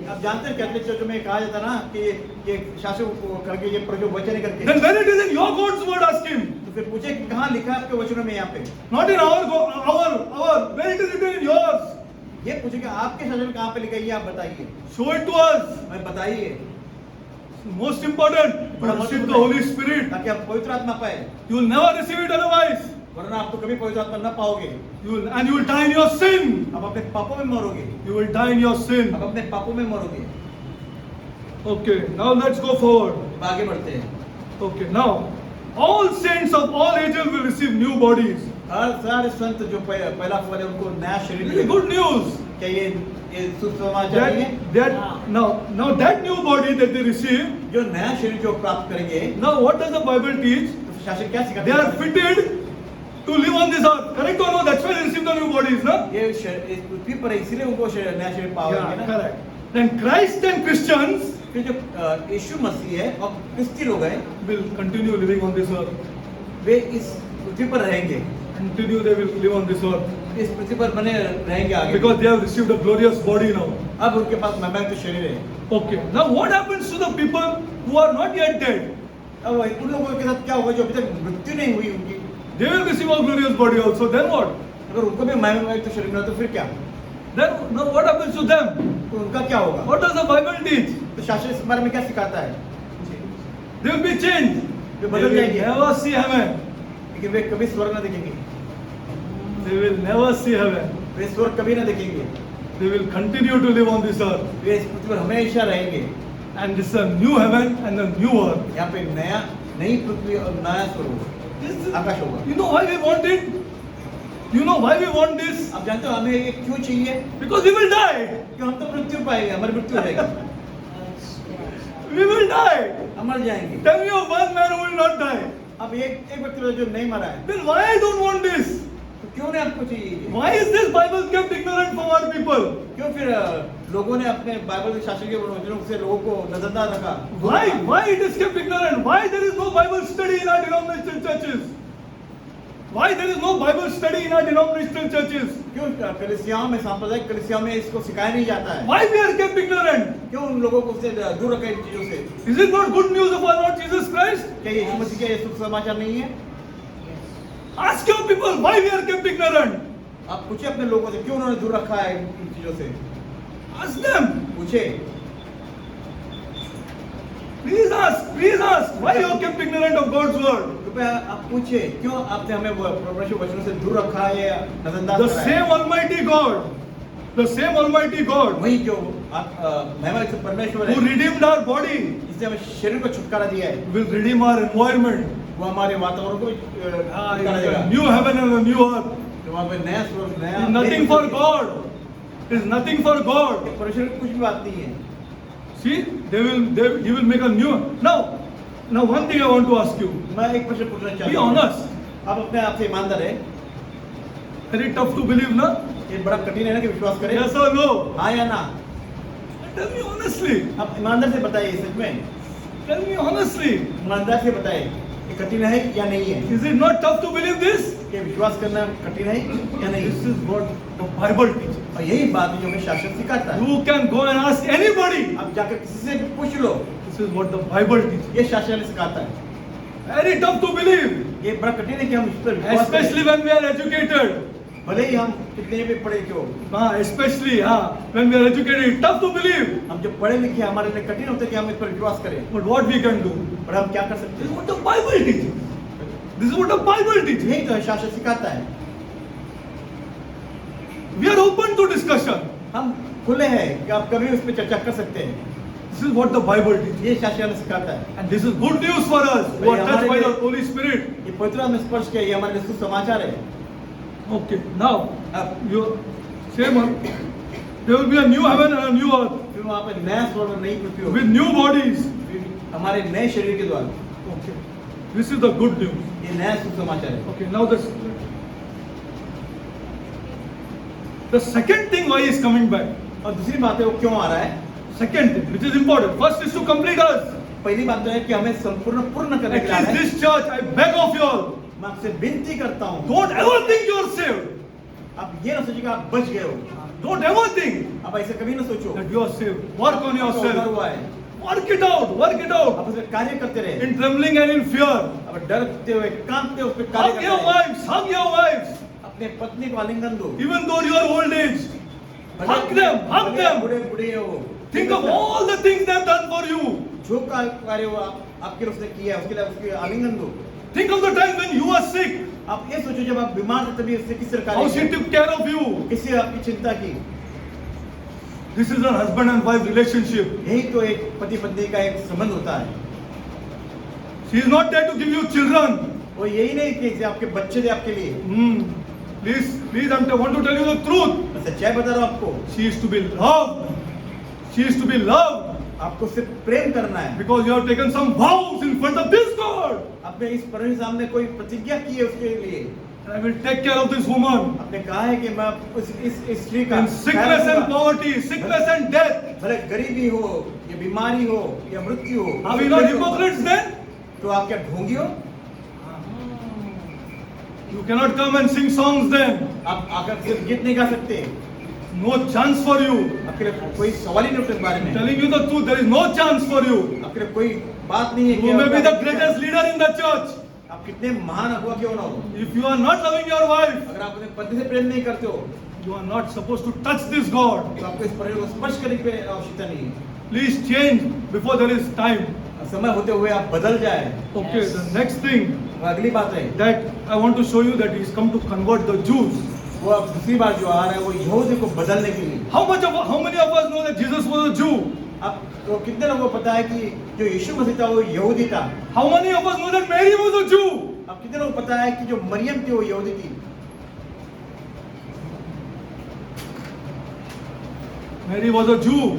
आप जानते हैं कैथलिक चर्च में कहा जाता है ना कि ये शास्त्र को करके ये प्रयोग वचन करके, Then when it is in your God's word, ask him. तो फिर पूछे कि कहाँ लिखा है आपके वचनों में यहाँ पे। Not in our, where it is written in yours. ये पूछे कि आपके शास्त्र में कहाँ पे लिखा है, ये आप बताइए, Show it to us. मैं बताइए, Most important, to receive the Holy Spirit. ताकि आप पवित्र आत्मा पाए, You will never receive it otherwise. वरना आप तो कभी पवित्र आत्मा न पाओगे। And you will die in your sin. आप अपने पापों में मरोगे, You will die in your sin. आप अपने पापों में मरोगे। Okay, now let's go forward. अब आगे बढ़ते हैं। Okay, now all saints of all ages will receive new bodies. हर सारे संत जो पहला फल है उनको नया शरीर This is good news. क्या ये सुसमाचार नहीं है? Now that new body that they receive, जो नया शरीर जो प्राप्त करेंगे, now what does the Bible teach? तो शास्त्र क्या सिखाता They है? are fitted to live on this earth. Correct or no? That's why they receive the new bodies, no? ये इस पृथ्वी पर है, इसीलिए उनको नया शरीर पाओगे ना। correct. Then Christ and Christians फिर जो यीशु मसीह है और क्रिस्ती लोग हैं, will continue living on this earth. वे इस पृथ्वी पर रहेंगे, Continue they will live on this earth. इस पृथ्वी पर बने रहेंगे आगे, Because they have received a glorious body now. अब उनके पास महिमायुक्त शरीर है। Okay. Now what happens to the people who are not yet dead? अब उन लोगों के साथ क्या होगा जो अभी तक मृत्यु नहीं हुई उनकी? They will receive a glorious body also. Then what? अगर उनको भी महिमायुक्त शरीर मिला तो फिर क्या? Then now what happens to them? तो उनका क्या होगा? What does the Bible teach? तो शास्त्र इस बारे में क्या सिखाता है? They will be changed. Way They बदल will जाएंगे, never see heaven. लेकिन वे कभी स्वर्ग न देखेंगे, They will never see heaven. वे स्वर्ग कभी न देखेंगे, They will continue to live on this earth. वे इस पृथ्वी पर हमेशा रहेंगे। And this is a new heaven and a new earth. यहाँ पे नई पृथ्वी और नया स्वर्ग होगा, This is, आकाश होगा। you know why we want it? You know why we want this? आप जानते हो हमें ये क्यों चाहिए? Because we will die. क्यों? हम तो मृत्यु पाएंगे, हमारी मृत्यु रहेगी, We will die. हम मर जाएंगे। Tell me of one man who will not die. अब एक व्यक्ति जो नहीं मरा है, Then why I don't want this? तो क्यों नहीं आपको चाहिए ये? Why is this Bible kept ignorant from our people? क्यों फिर लोगों ने अपने बाइबल के शास्त्र के वचनों से लोगों को नजरअंदाज रखा? Why it is kept ignorant? Why there is no Bible study in our denominational churches? Why there is no Bible study in our denominational churches? क्यों कलीसियाओं में, सांप्रदायिक कलीसियाओं में इसको सिखाया नहीं जाता है? Why we are kept ignorant? क्यों उन लोगों को उससे दूर रखा इन चीजों से? Is it not good news of our Lord Jesus Christ? क्या यीशु मसीह का ये शुभ समाचार नहीं है? Ask your people why we are kept ignorant. आप पूछे अपने लोगों से क्यों उन्होंने दूर रखा है इन चीजों से? Ask them. पूछे, Please ask. Why you are kept ignorant of God's word? कृपया आप पूछे क्यों आपने हमें परमेश्वर वचनों से दूर रखा है या नजरअंदाज The करा है? same Almighty God वही जो महिमा परमेश्वर है who redeemed our body जिसने हमें शरीर को छुटकारा दिया है, will redeem our environment. वो हमारे वातावरण को भी छुटकारा देगा। A new heaven and a new earth. तो वहाँ पे नया स्वर्ग, नया It is nothing for God. It is nothing for God. परमेश्वर की कुछ भी बात नहीं है। See, he will make a new. Now one thing I want to ask you. मैं एक प्रश्न पूछना चाहता Be हूँ। honest. आप अपने आप से ईमानदार है? Very tough to believe, na? ये बड़ा कठिन है ना कि विश्वास करें? Yes or no? हाँ या ना? Tell me honestly. आप ईमानदार से बताइए, सच में Tell me honestly. ईमानदार से बताइए, ये कठिन है या नहीं है? Is it not tough to believe this? कि विश्वास करना कठिन है या नहीं? This is what the Bible teaches. और यही बात है जो हमें शास्त्र सिखाता है। You can go and ask anybody. आप जाकर किसी से भी पूछ लो, This is what the Bible teaches. ये शास्त्र हमें सिखाता है। Very tough to believe. ये बड़ा कठिन है कि हम इस पर विश्वास करें। Especially when we are educated. भले ही हम कितने भी पढ़े लिखे हो, Especially when we are educated, tough to believe. हम जब पढ़े लिखे हमारे लिए कठिन होता है कि हम इस पर विश्वास करें। But what we can do? पर हम क्या कर सकते This is हैं? what the Bible teaches. This is what the Bible teaches. यही तो शास्त्र सिखाता है। We are open to discussion. हम खुले हैं कि आप कभी उस पर चर्चा कर सकते हैं। This is what the Bible teaches. ये शास्त्र हमें सिखाता है। And this is good news for us who are touched by the Holy Spirit. ये पवित्र आत्मा में स्पर्श किया, ये हमारे लिए सुसमाचार है। Okay, now अब you same one. There will be a new heaven and a new earth फिर वहाँ पे नया स्वर्ग और नई पृथ्वी with होगी, new bodies. हमारे नए शरीर के द्वारा। Okay, this is the good news. ये नया सुसमाचार है। Okay, now the second thing why he is coming back. और दूसरी बात है वो क्यों आ रहा है? Second thing, which is important. First is to complete us. पहली बात तो है कि हमें संपूर्ण पूर्ण करने At के लिए आ least रहा है। this church, I beg of you all, मैं आपसे विनती करता हूँ, don't ever think you are saved. आप ये ना सोचिए कि आप बच गए हो। Don't ever think आप ऐसे कभी ना सोचो that you are saved. Work on आपका उद्धार yourself. हुआ है। Work it out. Work it out. आप उसमें कार्य करते रहे, In trembling and in fear. अब डरते हुए कांपते हुए उस पर कार्य Hug करते your रहे। wives. Hug your wives. अपने पत्नी को आलिंगन दो। Even though you are old age. Hug them. Hug भले them. बूढ़े बूढ़े हो। Think of all the things they have done for you. जो कार्य हो आपके लिए उसने किया है, उसके लिए उसके आलिंगन दो। Think of the time when you were sick. आप ये सोचो जब आप बीमार थे तभी उससे किस तरह How कार्य she किया? took care of you. किसी आपकी चिंता की। This is a husband and wife relationship. यही तो एक पति पत्नी का एक संबंध होता है। She is not there to give you children. वो यही नहीं कि जैसे आपके बच्चे थे आपके लिए। Please, I want to tell you the truth. मैं सच्चाई बता रहा हूँ आपको। She is to be loved. She is to be loved आपको सिर्फ प्रेम करना है। because you have taken some vows in front of this God. आपने इस परमेश्वर के सामने कोई प्रतिज्ञा की है उसके लिए। And I will take care of this woman. आपने कहा है कि मैं इस स्त्री का In sickness and poverty, sickness and death. भले गरीबी हो या बीमारी हो या मृत्यु हो। Are we not hypocrites then? तो आप क्या ढोंगी हो? You cannot come and sing songs then. आप आकर सिर्फ गीत नहीं गा सकते। No chance for you. आपके लिए कोई सवाल ही नहीं उठे इस बारे में। Telling you the truth, there is no chance for you. आपके लिए कोई बात नहीं है कि You may be the आप greatest leader in the church. आप कितने महान अगुआ क्यों ना हो, If you are not loving your wife, अगर आप अपने पति से प्रेम नहीं करते हो you are not supposed to touch this God. तो आपको इस परमेश्वर को स्पर्श करने की आवश्यकता नहीं है। Please change before there is time. समय होते हुए आप बदल जाए। Okay, the next thing और अगली बात है that I want to show you that he's come to convert the Jews. वो अब दूसरी बात जो आ रहा है वो यहूदी को बदलने के लिए। How many of us know that Jesus was a Jew? आप तो कितने लोगों को पता है कि जो यीशु मसीह था वो यहूदी था? How many of us know that Mary was a Jew? आप कितने लोगों को पता है कि जो मरियम थी वो यहूदी थी? Mary was a Jew.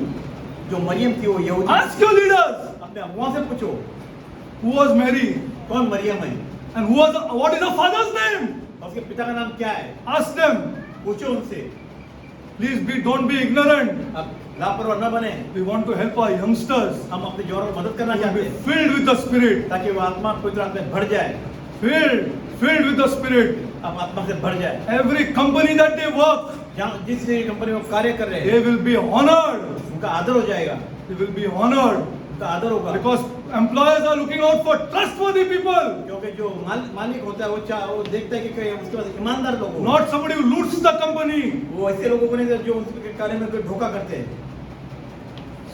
जो मरियम थी वो यहूदी। Ask your leaders. अपने अगुओं से पूछो Who was Mary? कौन मरियम है And what is her father's name? और उसके पिता का नाम क्या है? Ask them. पूछो उनसे। Please don't be ignorant. आप लापरवाह न बने। We want to help our youngsters हम अपने जवानों को मदद करना to चाहते be हैं filled with the Spirit. ताकि वो आत्मा पवित्र आत्मा में भर जाए। Filled with the Spirit. आप आत्मा से भर जाए। Every company that they work, जहाँ जिस कंपनी में कार्य कर रहे they हैं will be honored. उनका आदर हो जाएगा। They will be honored उनका आदर होगा because employers are looking out for trustworthy people, क्योंकि जो मालिक होता है वो देखता है कि कहीं उसके पास ईमानदार लोग हो। not somebody who loots the company. वो ऐसे लोगों को नहीं जो उनके कार्य में कोई धोखा करते हैं।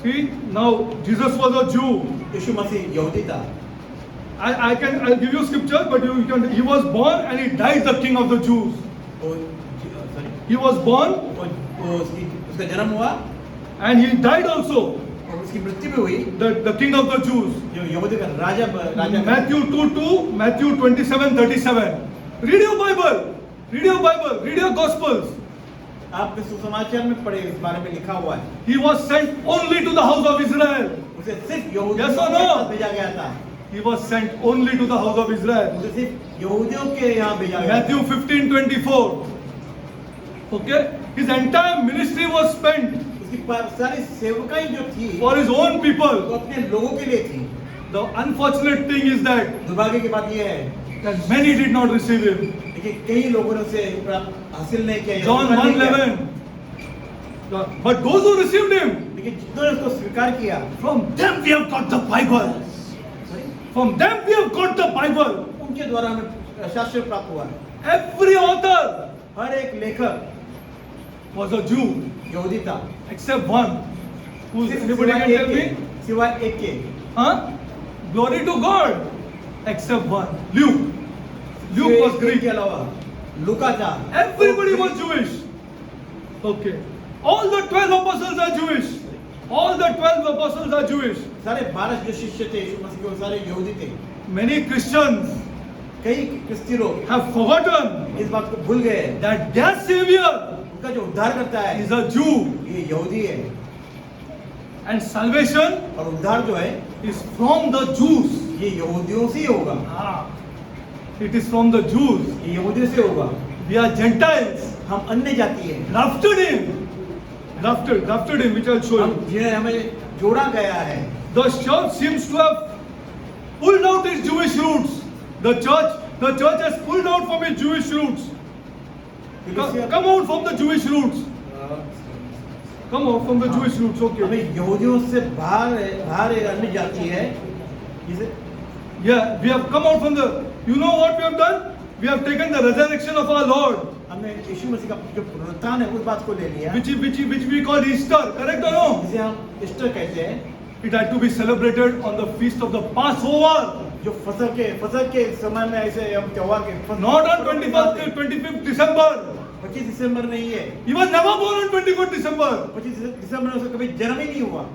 See, now Jesus was a Jew. यीशु मसीह यहूदी था। I'll give you scripture, but he was born and he died the king of the Jews. He was born उसका जन्म हुआ and he died also, और उसकी मृत्यु भी हुई। the king of the Jews. जो यहूदी का राजा Matthew 2:2, Matthew 27:37. Read your Bible. Read your Bible. Read your Gospels. आपने सुसमाचार में पढ़े इस बारे में लिखा हुआ है। He was sent only to the house of Israel. उसे सिर्फ यहूदियों Yes or के no? पास भेजा गया था। He was sent only to the house of Israel. उसे सिर्फ यहूदियों के यहाँ भेजा गया था। Matthew 15:24. Okay? His entire ministry was spent उसकी सारी सेवकाई जो थी for his own वो people. अपने लोगों के लिए थी। The unfortunate thing is that दुर्भाग्य की बात यह है many did not receive him. लेकिन कई लोगों ने उसे प्राप्त हासिल नहीं किया। John स्वीकार नहीं किया। 1:11. But those who received him, लेकिन जिन्होंने उसको स्वीकार किया from them we have got the Bible. From them we have got the Bible. उनके द्वारा हमें शास्त्र प्राप्त हुआ। Every author हर एक लेखक was a Jew यहूदी था except one. Who's anybody can tell me? सिवाय एक के। Huh? Glory to God. Except one. Luke. Luke was के Greek. अलावा लूका था। Everybody was Jewish. Okay. All the 12 apostles are Jewish. All the 12 apostles are Jewish. सारे 12 जो शिष्य थे यीशु मसीह के वो सारे यहूदी थे। Many Christians कई क्रिस्ती लोग have forgotten इस बात को भूल गए that their Savior उनका जो उद्धार करता है is a Jew. ये यहूदी है And salvation और उद्धार जो है is from the Jews. ये यहूदियों से ही होगा। Ah, it is from the Jews. ये यहूदियों से होगा। We are Gentiles. हम अन्य जाति हैं Grafted in. grafted in, which I'll show हम you. जिन्हें हमें जोड़ा गया है. The church seems to have pulled out its Jewish roots. The church has pulled out from its Jewish roots. Come out from the Jewish roots. Come out from the Jewish roots. Okay. हमें यहूदियों से बाहर एक अन्य जाति है जिसे Yeah, we have come out from the. You know what we have done? We have taken the resurrection of our Lord, हमने यीशु मसीह का जो पुनरुत्थान है उस बात को ले लिया, which we call Easter. Correct or no? जिसे हम ईस्टर कहते हैं. It had to be celebrated on the feast of the Passover, जो फसल के समय में ऐसे हम त्योहार के not on 21st till 25th December. 25 दिसंबर नहीं है. He was never born on 24th December. 25 दिसंबर में उसका कभी जन्म ही नहीं हुआ.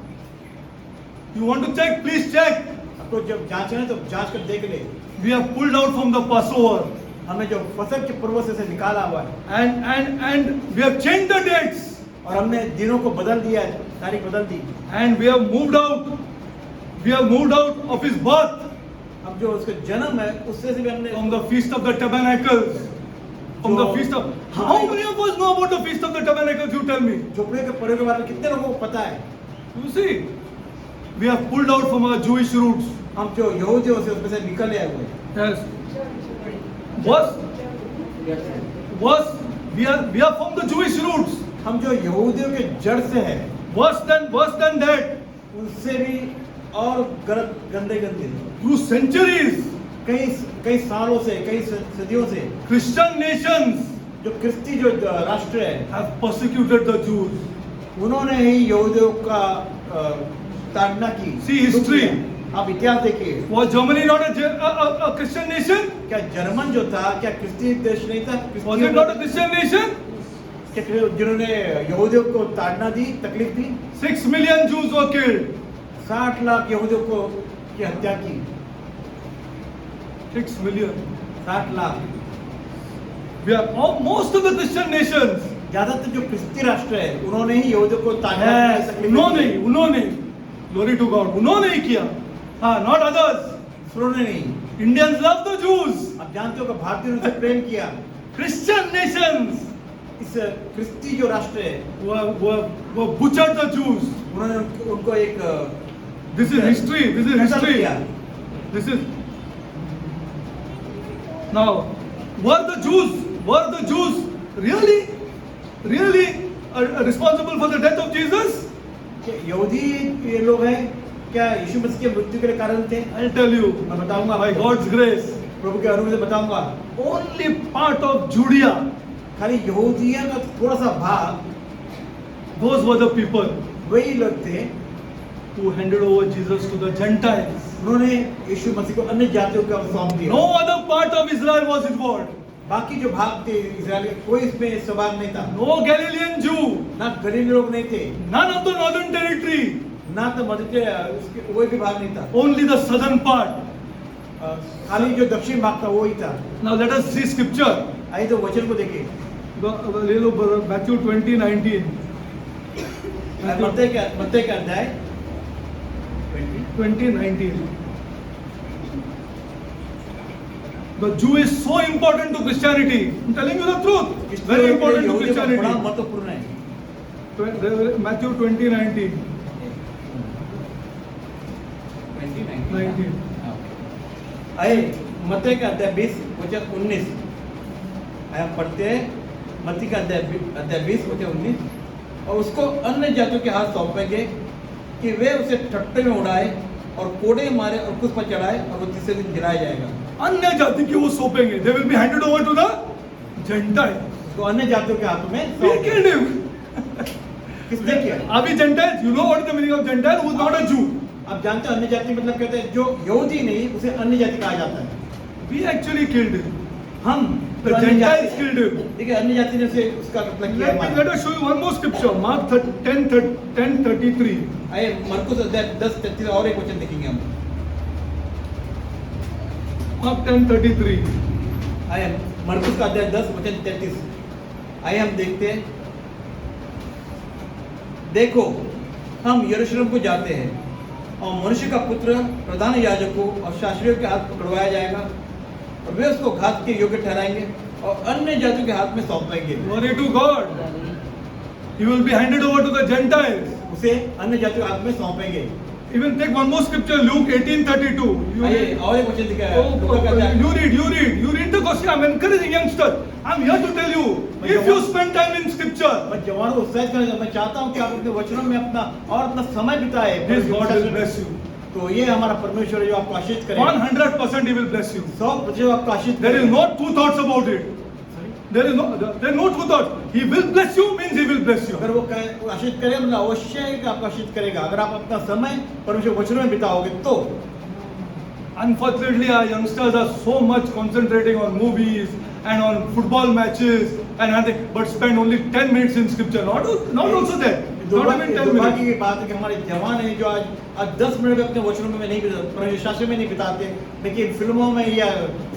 You want to check? Please check. आपको जब जांचना है तो जांच कर देख ले. We have pulled out from the Passover, हमें जो फसल के पूर्व से निकाला हुआ है, and we have changed the dates, और हमने दिनों को बदल दिया है, तारीख बदल दी, and we have moved out of his birth अब जो उसका जन्म है उससे से भी हमने from the feast of the tabernacles. From the feast of. How many of us know about the feast of the tabernacles? You tell me. झोपड़े के पर्व के बारे में कितने लोगों को पता है? You see, we have pulled out from our Jewish roots. हम जो यहूदियों से उसमें से निकल आए हुए. Yes. We are from the Jewish roots. हम जो यहूदियों के जड़ से है, Worse than that. उससे भी और गंदे Through centuries, कई सालों से, कई सदियों से Christian nations जो क्रिस्ती जो राष्ट्र है, have persecuted the Jews. उन्होंने ही यहूदियों का ताड़ना की. See history. आप इतिहास देखिए. Was Germany not a Christian nation? क्या जर्मन जो था क्या क्रिस्ती देश नहीं था? Was it not a Christian nation? जिन्होंने यहूदियों को ताड़ना दी, तकलीफ दी. 6 million Jews were killed. 60 lakh यहूदियों को की हत्या की. 6 million. 60 lakh. We are most of the Christian nations. ज्यादातर जो क्रिस्ती राष्ट्र है उन्होंने ही यहूदियों को ताड़ना Yes, उन्होंने glory to God, उन्होंने ही किया. Not others. उन्होंने नहीं. Indians love the Jews. आप जानते हो कि भारतीयों ने उनसे प्रेम किया. Christian nations इस क्रिस्ती जो राष्ट्र है were butchered the Jews. उन्होंने उनको एक This is history. This is now. Were the Jews really responsible for the death of Jesus? यहूदी ये लोग हैं क्या यीशु मसीह के मृत्यु के कारण थे? I'll tell you. मैं बताऊंगा. By God's grace. प्रभु के अनुग्रह से बताऊंगा. Only part of Judea. खाली यहूदिया का थोड़ा सा भाग. Those were the people वही लोग थे who handed over Jesus to the Gentiles. उन्होंने यीशु मसीह को अन्य जातियों को सौंप दिया. No other part of Israel was involved. बाकी जो भाग थे इजराइल के कोई इसमें सहभाग नहीं था. No Galilean Jew. ना गलीली लोग नहीं थे. None of the northern territory. ना तो मध्य उसके कोई भी भाग नहीं था. Only the southern part. खाली जो दक्षिण भाग था वो ही था. Now let us see scripture. आइए तो वचन को देखें. ले लो Matthew 20:19. मत्ती का अध्याय 20:19. The Jew is so important to Christianity. I'm telling you the truth. Very important to Christianity. बड़ा महत्वपूर्ण है. Matthew 20:19. 19. आइए मत्ती का अध्याय 20 वचन 19. आइए पढ़ते हैं. मत्ती का अध्याय 20 वचन 19. और उसको अन्य जातियों के हाथ सौंपेंगे कि वे उसे ठट्टे में उड़ाए और कोड़े मारे और कुछ पर चढ़ाए और वो तीसरे दिन गिराया जाएगा. अन्य जाति की वो सौंपेंगे. They will be handed over to the Gentiles. तो अन्य जातियों के हाथों में We killed him. किसने किया? अभी Gentiles, you know what is the meaning of Gentile? Who is not a Jew. आप जानते हो अन्य जाति मतलब कहते हैं जो यहूदी नहीं उसे अन्य जाति कहा जाता है. We actually killed him. हम The Gentiles killed him. देखिए अन्य जाति ने उसे उसका कत्ल किया. Let us show you one more scripture. Mark 10:33. आइए मरकुस अध्याय 10:33 और एक वचन देखेंगे हम. Mark 10:33. आइए मरकुस का अध्याय 10 वचन 33. आइए हम देखते हैं. देखो हम यरूशलेम को जाते हैं और मनुष्य का पुत्र प्रधान याजकों और शास्त्रियों के हाथ पकड़वाया जाएगा और वे उसको घात के योग्य ठहराएंगे और अन्य जातियों के हाथ में सौंपेंगे. Glory to God. He will be handed over to the Gentiles. उसे अन्य जातियों के हाथ में सौंपेंगे। Even take one more scripture, Luke 18:32. You आइए read, और एक वचन दिखाया oh, लूका का अध्याय। you read the gospel. I'm encouraging youngsters. I'm here to tell you, if you spend time in scripture, मैं जवानों को उत्साहित करना मैं चाहता हूँ कि आप अपने वचनों में अपना समय बिताए। this God will bless you. तो ये हमारा परमेश्वर है जो आपको आशीष करेगा। 100% He will bless you. 100% आपको आशीष There is करेगा। no two thoughts about it. There is no two thoughts. He will bless you means He will bless you. अगर वो आशीष करे मतलब अवश्य है कि आपको आशीष करेगा। अगर आप अपना समय परमेश्वर वचनों में बिताओगे तो। Unfortunately, our youngsters are so much concentrating on movies and on football matches and nothing, but spend only 10 minutes in scripture. Not also that. Not even 10 दुर्भाग्य minutes. की बात है कि हमारे जवान हैं जो आज 10 मिनट अपने वचनों में नहीं बिताते, परमेश्वर शास्त्र में नहीं बिताते, लेकिन फिल्मों में या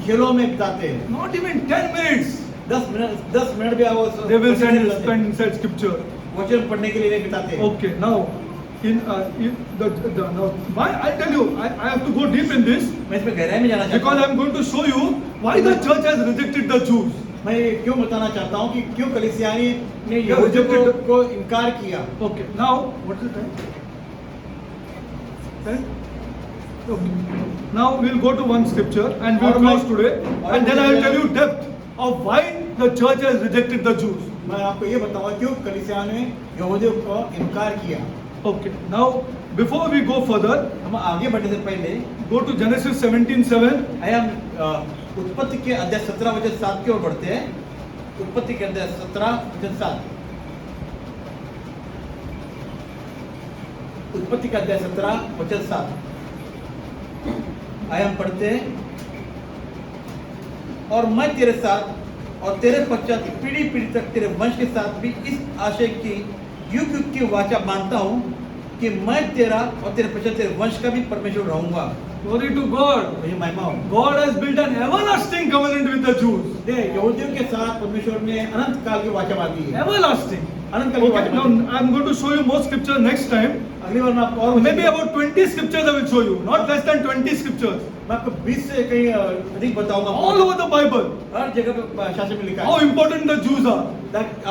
खेलों में बिताते हैं। Not even 10 minutes. 10 मिनट भी वो They will spend inside scripture. वचन पढ़ने के लिए नहीं बिताते। Okay, now, now why I tell you, I have to go deep in this मैं इसमें गहराई में जाना चाहता because I am going to show you why the church has rejected the Jews. मैं ये क्यों बताना चाहता हूँ कि क्यों कलीसियानी ने यहूदियों को इनकार किया। Okay, now what is the time? 10? Okay. Now we'll go to one scripture and we'll close today, and then I will tell you depth of why the church has rejected the Jews. मैं आपको ये बताऊंगा क्यों कलीसिया ने यहूदियों को इनकार किया। Okay, now before we go further, हम आगे बढ़ने से पहले go to Genesis 17:7. आइए हम उत्पत्ति के अध्याय 17 वचन 7 की ओर बढ़ते हैं। उत्पत्ति के अध्याय 17 वचन 7। उत्पत्ति का अध्याय 17 वचन 7। आइए हम पढ़ते हैं। और मैं तेरे साथ और तेरे पश्चात पीढ़ी पीढ़ी तक तेरे वंश के साथ भी इस आशय की युग युग की वाचा मानता हूँ कि मैं तेरा और तेरे पश्चात तेरे वंश का भी परमेश्वर रहूंगा। Glory to God. मुझे महिमा हो। God has built an everlasting covenant with the Jews. यहूदियों के साथ परमेश्वर ने अनंत काल की वाचा बांधी है। Everlasting. अनंत काल की Okay, वाचा now बांधी है। I'm going to show you more scripture next time. अगली बार मैं आपको और Maybe about 20 scriptures I will show you, not less than 20 scriptures. मैं आपको 20 से कहीं अधिक बताऊंगा। All over the Bible. हर जगह पे शास्त्र में लिखा How है। important the Jews are.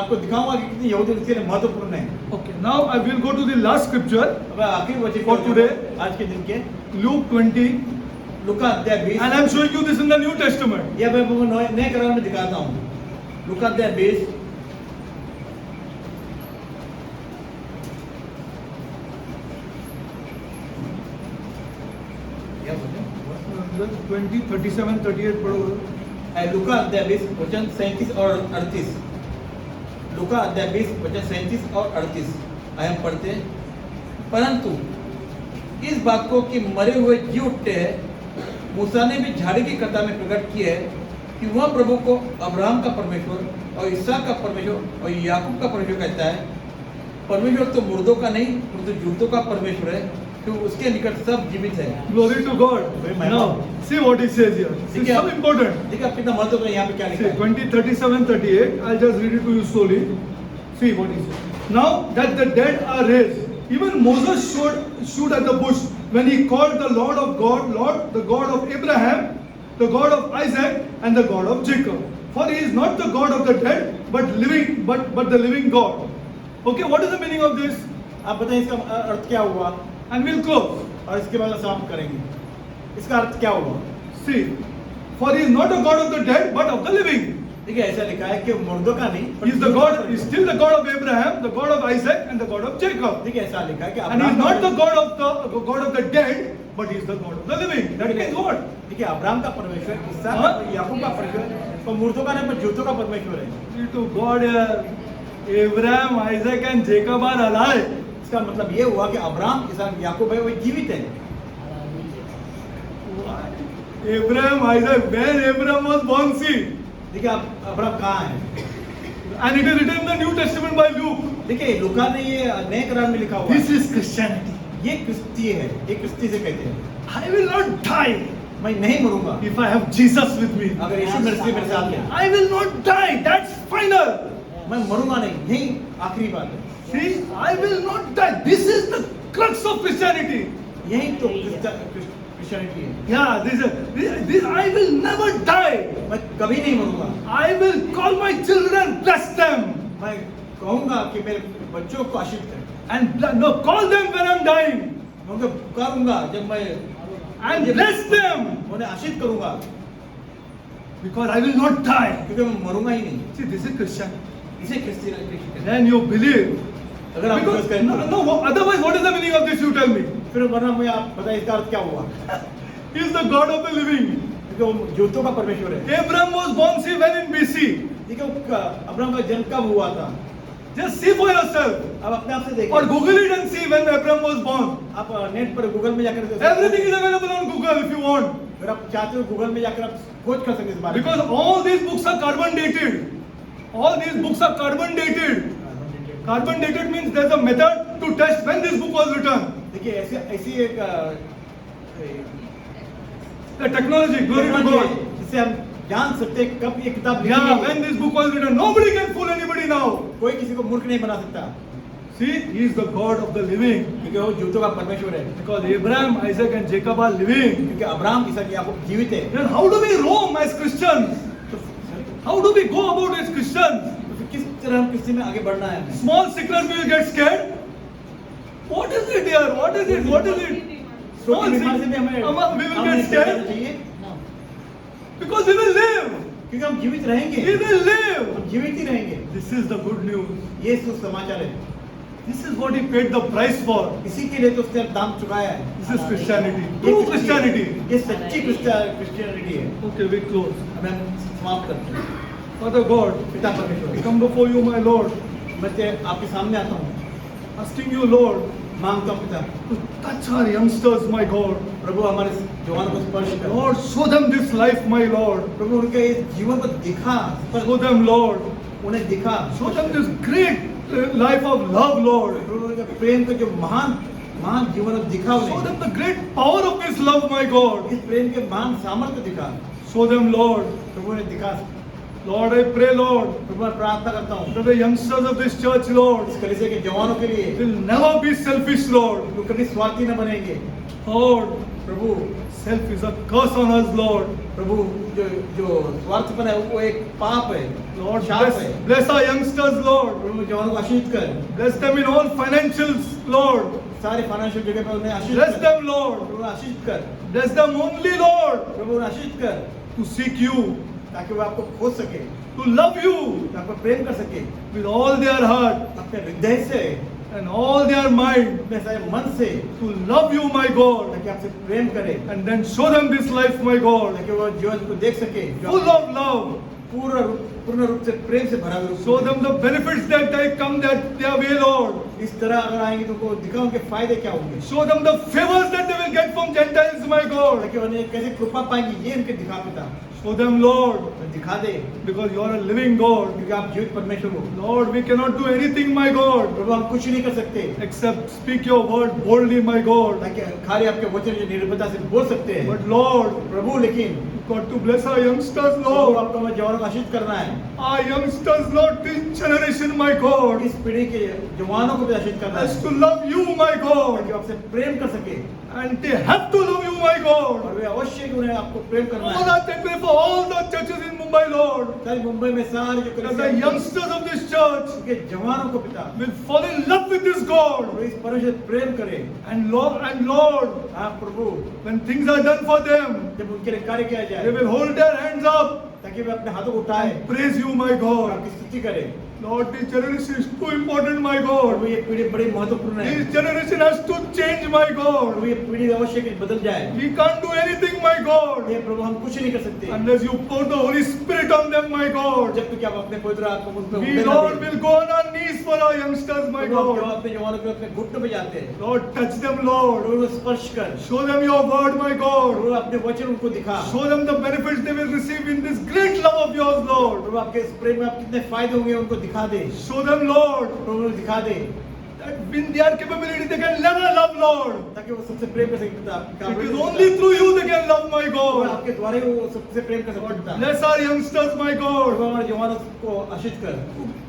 आपको दिखाऊंगा कि कितनी यहूदी इसके लिए महत्वपूर्ण है। Okay, now I will go to the last scripture, अब आखिरी वचन For today, आज के दिन के Luke 20, लूका अध्याय 20। and I'm showing you this in the New Testament. यह मैं आपको नए करार में दिखाता हूँ। लूका अध्याय 20 20, 37, 38 पढ़ो। लूका अध्याय 20 वचन 37 और 38। लूका अध्याय 20 वचन 37 और 38 आइए हम पढ़ते हैं। परंतु इस बात को कि मरे हुए जी उठते हैं मूसा ने भी झाड़ी की कथा में प्रकट किया है कि वह प्रभु को अब्राहम का परमेश्वर और इसहाक का परमेश्वर और याकूब का परमेश्वर कहता है। परमेश्वर तो मुर्दों का नहीं परंतु जीवितों का परमेश्वर है क्योंकि उसके निकट सब जीवित है। Glory to God. Now, see what he says here. This is so important. देखिए आप कितना महत्वपूर्ण यहाँ पे क्या लिखा See, है। 20, 37, 38. I'll just read it to you slowly. See what he says. Now that the dead are raised, even Moses stood at the bush when he called the Lord of God, Lord, the God of Abraham, the God of Isaac, and the God of Jacob. For he is not the God of the dead, but the living God. Okay, what is the meaning of this? आप बताएं इसका अर्थ क्या हुआ And we'll close. और इसके बाद समाप्त करेंगे। इसका अर्थ क्या हुआ? See, for he is not a God of the dead, but of the living. देखिए ऐसा लिखा है कि मुर्दों का नहीं He is the God. He is still the God of Abraham, the God of Isaac, and the God of Jacob. देखिए ऐसा लिखा है कि And he is not the God of the dead, but he is the God of the living. That means what? देखिए Abraham का परमेश्वर, इसहाक याकूब का परमेश्वर, तो मुर्दों का नहीं पर जीवितों का परमेश्वर है। Glory to God, Abraham, Isaac, and Jacob are alive. इसका मतलब ये हुआ कि अब्राहम, इसहाक, याकूब है वो जीवित है। Abraham, Isaac, when Abraham was born, see. देखिए अब्राहम कहाँ है? And it is written in the New Testament by Luke. देखिए लूका ने ये नए करार में लिखा हुआ This है। is Christianity. ये क्रिस्ती है, ये क्रिस्ती से कहते हैं। I will not die मैं नहीं मरूंगा if I have Jesus with me. अगर यीशु मेरे साथ है। I will not die. That's final. मैं मरूंगा नहीं, यही आखिरी बात है। See, I will not die. This is the crux of Christianity. यही तो क्रिश्चियनिटी है। Yeah, this I will never die. मैं कभी नहीं मरूंगा। I will call my children, bless them. मैं कहूंगा कि मेरे बच्चों को आशीष कर, and no, call them when I'm dying मैं उनको पुकारूंगा जब मैं and bless them उन्हें आशीष करूंगा, because I will not die. क्योंकि मैं मरूंगा ही नहीं। See, this is Christian. इसे क्रिश्चियन Then you believe. अगर आप Because, विश्वास करें no, no, otherwise, what is the meaning of this? You tell me. फिर वरना मैं आप बताइए इसका अर्थ क्या हुआ? He is the God of the living. क्योंकि वो ज्योतियों का परमेश्वर है। Abraham was born, see, when in BC. देखिए अब्राहम का जन्म कब हुआ था? Just see for yourself. अब अपने आप से देखिए। Or Google it and see when Abraham was born. आप नेट पर गूगल में जाकर Everything is available on Google if you want. अगर आप चाहते हो गूगल में जाकर आप खोज कर सकते हैं इस बारे में। Because all these books are carbon dated. All these books are carbon dated. Carbon dated means there's a method to test when this book was written. देखिए ऐसी एक The technology, glory to God. जिससे हम जान सकते हैं कब ये किताब लिखी Yeah, गई when है। this book was written, nobody can fool anybody now. कोई किसी को मूर्ख नहीं बना सकता, See, he is the God of the living. क्योंकि वो ज्योतियों का परमेश्वर है। Because Abraham, Isaac, and Jacob are living. क्योंकि अब्राहम, इसहाक, याकूब जीवित है। Then how do we roam as Christians? How do we go about as Christians? तो फिर किस तरह हम किसी में आगे बढ़ना है हमें? Small sickness we will get scared. What is it here? What is it? What is it? छोटी Small बीमारी से भी sickness. हमें We will हमें get क्या करना scared चाहिए? because we will live. क्योंकि हम जीवित रहेंगे, We will live. हम जीवित ही रहेंगे। This is the good news. ये सुसमाचार है। This is what he paid the price for. इसी के लिए तो उसने दाम चुकाया है। This is Christianity. ये True क्रिश्चियनिटी- Christianity. ये सच्ची क्रिश्चियनिटी है। Okay, we close. हमें हम समाप्त करते हैं। Father God, पिता परमेश्वर, I come before you, my Lord, मैं आपके सामने आता हूँ, asking you, Lord, मांगता हूँ पिता, to touch our youngsters, my God. प्रभु हमारे जवानों को स्पर्श कर। Lord, show them this life, my Lord. प्रभु उनके इस जीवन को दिखा, Show them, Lord. उन्हें दिखा। Show them this great life of love, Lord. प्रभु उनके प्रेम का जो महान महान जीवन को दिखा Show उन्हें। them the great power of this love, my God. इस प्रेम के महान सामर्थ्य दिखा। Show them, Lord. प्रभु ने दिखा। Lord, I pray, Lord, प्रभु मैं प्रार्थना करता हूँ, that the youngsters of this church, Lord, इस कलीसिया के जवानों के लिए will never be selfish, Lord. वो कभी स्वार्थी न बनेंगे। Lord, Prabhu self is a curse on us, Lord. प्रभु जो जो स्वार्थपन है वो एक पाप है, Lord, शाप bless, है। bless our youngsters, Lord. प्रभु जवानों को आशीष कर, Bless them in all financials, Lord. सारे फाइनेंशियल जगह पर उन्हें आशीष Bless कर। them, Lord. प्रभु आशीष कर, Bless them only, Lord, प्रभु उन्हें आशीष कर, to seek you, ताकि वो आपको खोज सके, to love you आपको प्रेम कर सके, with all their heart अपने हृदय से, and all their mind, अपने सारे मन से, to love you, my God, ताकि आपसे प्रेम करे, and then show them this life, my God, ताकि वो जीवन को देख सके, जो full of love. पूर्ण रूप से प्रेम से भरा हुआ। Show them the benefits that they come that their way, Lord. इस तरह अगर आएंगे तो उनको दिखाओ उनके फायदे क्या होंगे, Show them the favors that they will get from Gentiles, my God. ताकि उन्हें कैसे कृपा पाएंगे, ये उनके दिखा पिता, Show them, Lord, दिखा दे, because you are a living God. क्योंकि आप जीवित परमेश्वर हो। Lord, we cannot do anything, my God, प्रभु हम कुछ नहीं कर सकते, except speak your word boldly, my God. ताकि खाली आपके वचन जो निर्भयता से बोल सकते हैं। But Lord, प्रभु लेकिन you've got to bless our youngsters, Prabhu Lord. आपको हमें जवानों को आशीष करना है, Our youngsters, Lord, this generation, my God, इस पीढ़ी के जवानों को भी आशीष करना has है, to love you, my ताकि God. वो आपसे प्रेम कर सके, And they have to love you, my God. और वे अवश्य कि उन्हें आपको प्रेम करना Lord, है। I thank you for all the churches in Mumbai, Lord. सारी मुंबई में सारे जो That the कलीसिया youngsters of this church के जवानों को पिता will fall in love with this God. और इस परमेश्वर से प्रेम करे। And Lord, हाँ प्रभु, when things are done for them, जब उनके लिए कार्य किया they जाए, will hold their hands up ताकि वे अपने हाथों को उठाए and praise you, my और God. आपकी स्तुति करे। Lord, this generation is too important, my Prabhu God. ये पीढ़ी बड़ी महत्वपूर्ण है, This generation has to change, my God. प्रभु ये पीढ़ी अवश्य कि बदल जाए। We can't do anything, my God, ये प्रभु हम कुछ नहीं कर सकते unless you pour the Holy Spirit on them, my God. जब तक आप अपने पवित्र आत्मा को उन पे We, उंडेल न Lord, दें। will go on our knees for our youngsters, my प्रभु हम God. अपने जवानों के अपने घुटनों पे जाते हैं, Lord, touch them, Lord. प्रभु उन्हें स्पर्श कर, Show them your word, my God. प्रभु अपने वचन उनको दिखा, Show them the benefits they will receive in this great love of yours, Lord. प्रभु आपके इस प्रेम में आप कितने फायदे होंगे उनको दिखा दे, Show them, Lord, प्रभु उन्हें दिखा दे, that in their capability they can never love, Lord. ताकि वो सबसे प्रेम कर सके पिता। It is only through you they can love, my Prabhu God. आपके द्वारा ही वो सबसे प्रेम कर सकते हैं पिता। Bless our youngsters, my Prabhu God. हमारे जवानों को आशीष कर,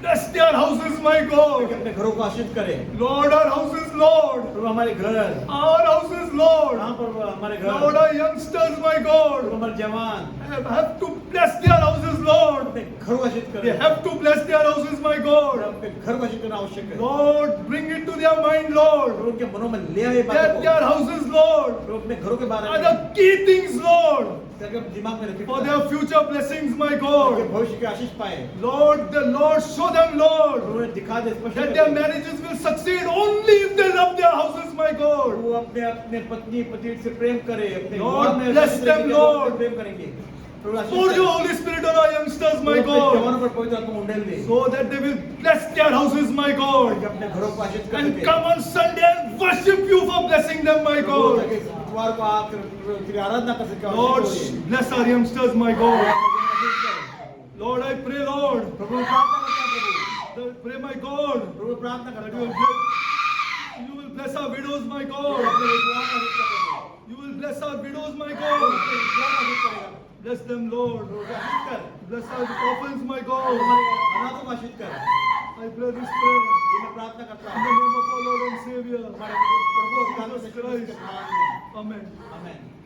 bless their houses, my God. कि अपने घरों को आशीष करे। Lord, our houses, Lord. प्रभु हमारे घर, Our houses, Lord. कहाँ पर हमारे Lord, घर, our youngsters, my Prabhu God. हमारे जवान Have to bless their houses, Lord. अपने घर को आशीष They करे। have to bless their houses, my God. अपने घर को आशीष करना आवश्यक है। Lord, bring it to their mind, Lord. प्रभु उनके मनों में ले आए That बातों their को। houses, Lord, प्रभु अपने घरों के बारे are में the key things, Lord, ताकि दिमाग में रखे for their future blessings, my ताकि God. भविष्य के आशीष पाए। Lord, the Lord, show them, Lord, प्रभु ने दिखा दे स्पष्ट that कर their they. marriages will succeed only if they love their houses, my God. वो अपने अपने पत्नी पति से प्रेम करे, अपने Lord, विवाह में bless सच्चे तरीके them, से Lord. प्रेम करेंगे। प्रभु आशीष Pour करे। your Holy Spirit on our youngsters, my प्रभु अपने God, जवानों पर पवित्र आत्मा उंडेल दे, so that they will bless their houses, my ताकि God, अपने घरों को आशीष कर and सके। come on Sunday and worship you for blessing them, my Prabhu God. ताकि शुक्रवार को आकर तेरी आराधना कर सके। Lord, आशीष हो। bless our youngsters, my God. आशीष कर। Lord, I pray, Lord, प्रभु प्रार्थना करता है प्रभु। pray, my God, प्रभु प्रार्थना that करता you है। will bless our widows, my God. अपने विधवाओं का आशीष कर प्रभु। You will bless our widows, my Prabhu God. अपने विधवाओं का आशीष करेगा। Bless them, Lord. प्रभु आशीष कर। Bless our orphans, my Prabhu God. हमारे अनाथों को आशीष कर। I pray this prayer ये मैं प्रार्थना करता in हूँ। the name of our Lord and Savior, हमारे प्रभु Jesus Christ. के नाम में। Amen. आमेन।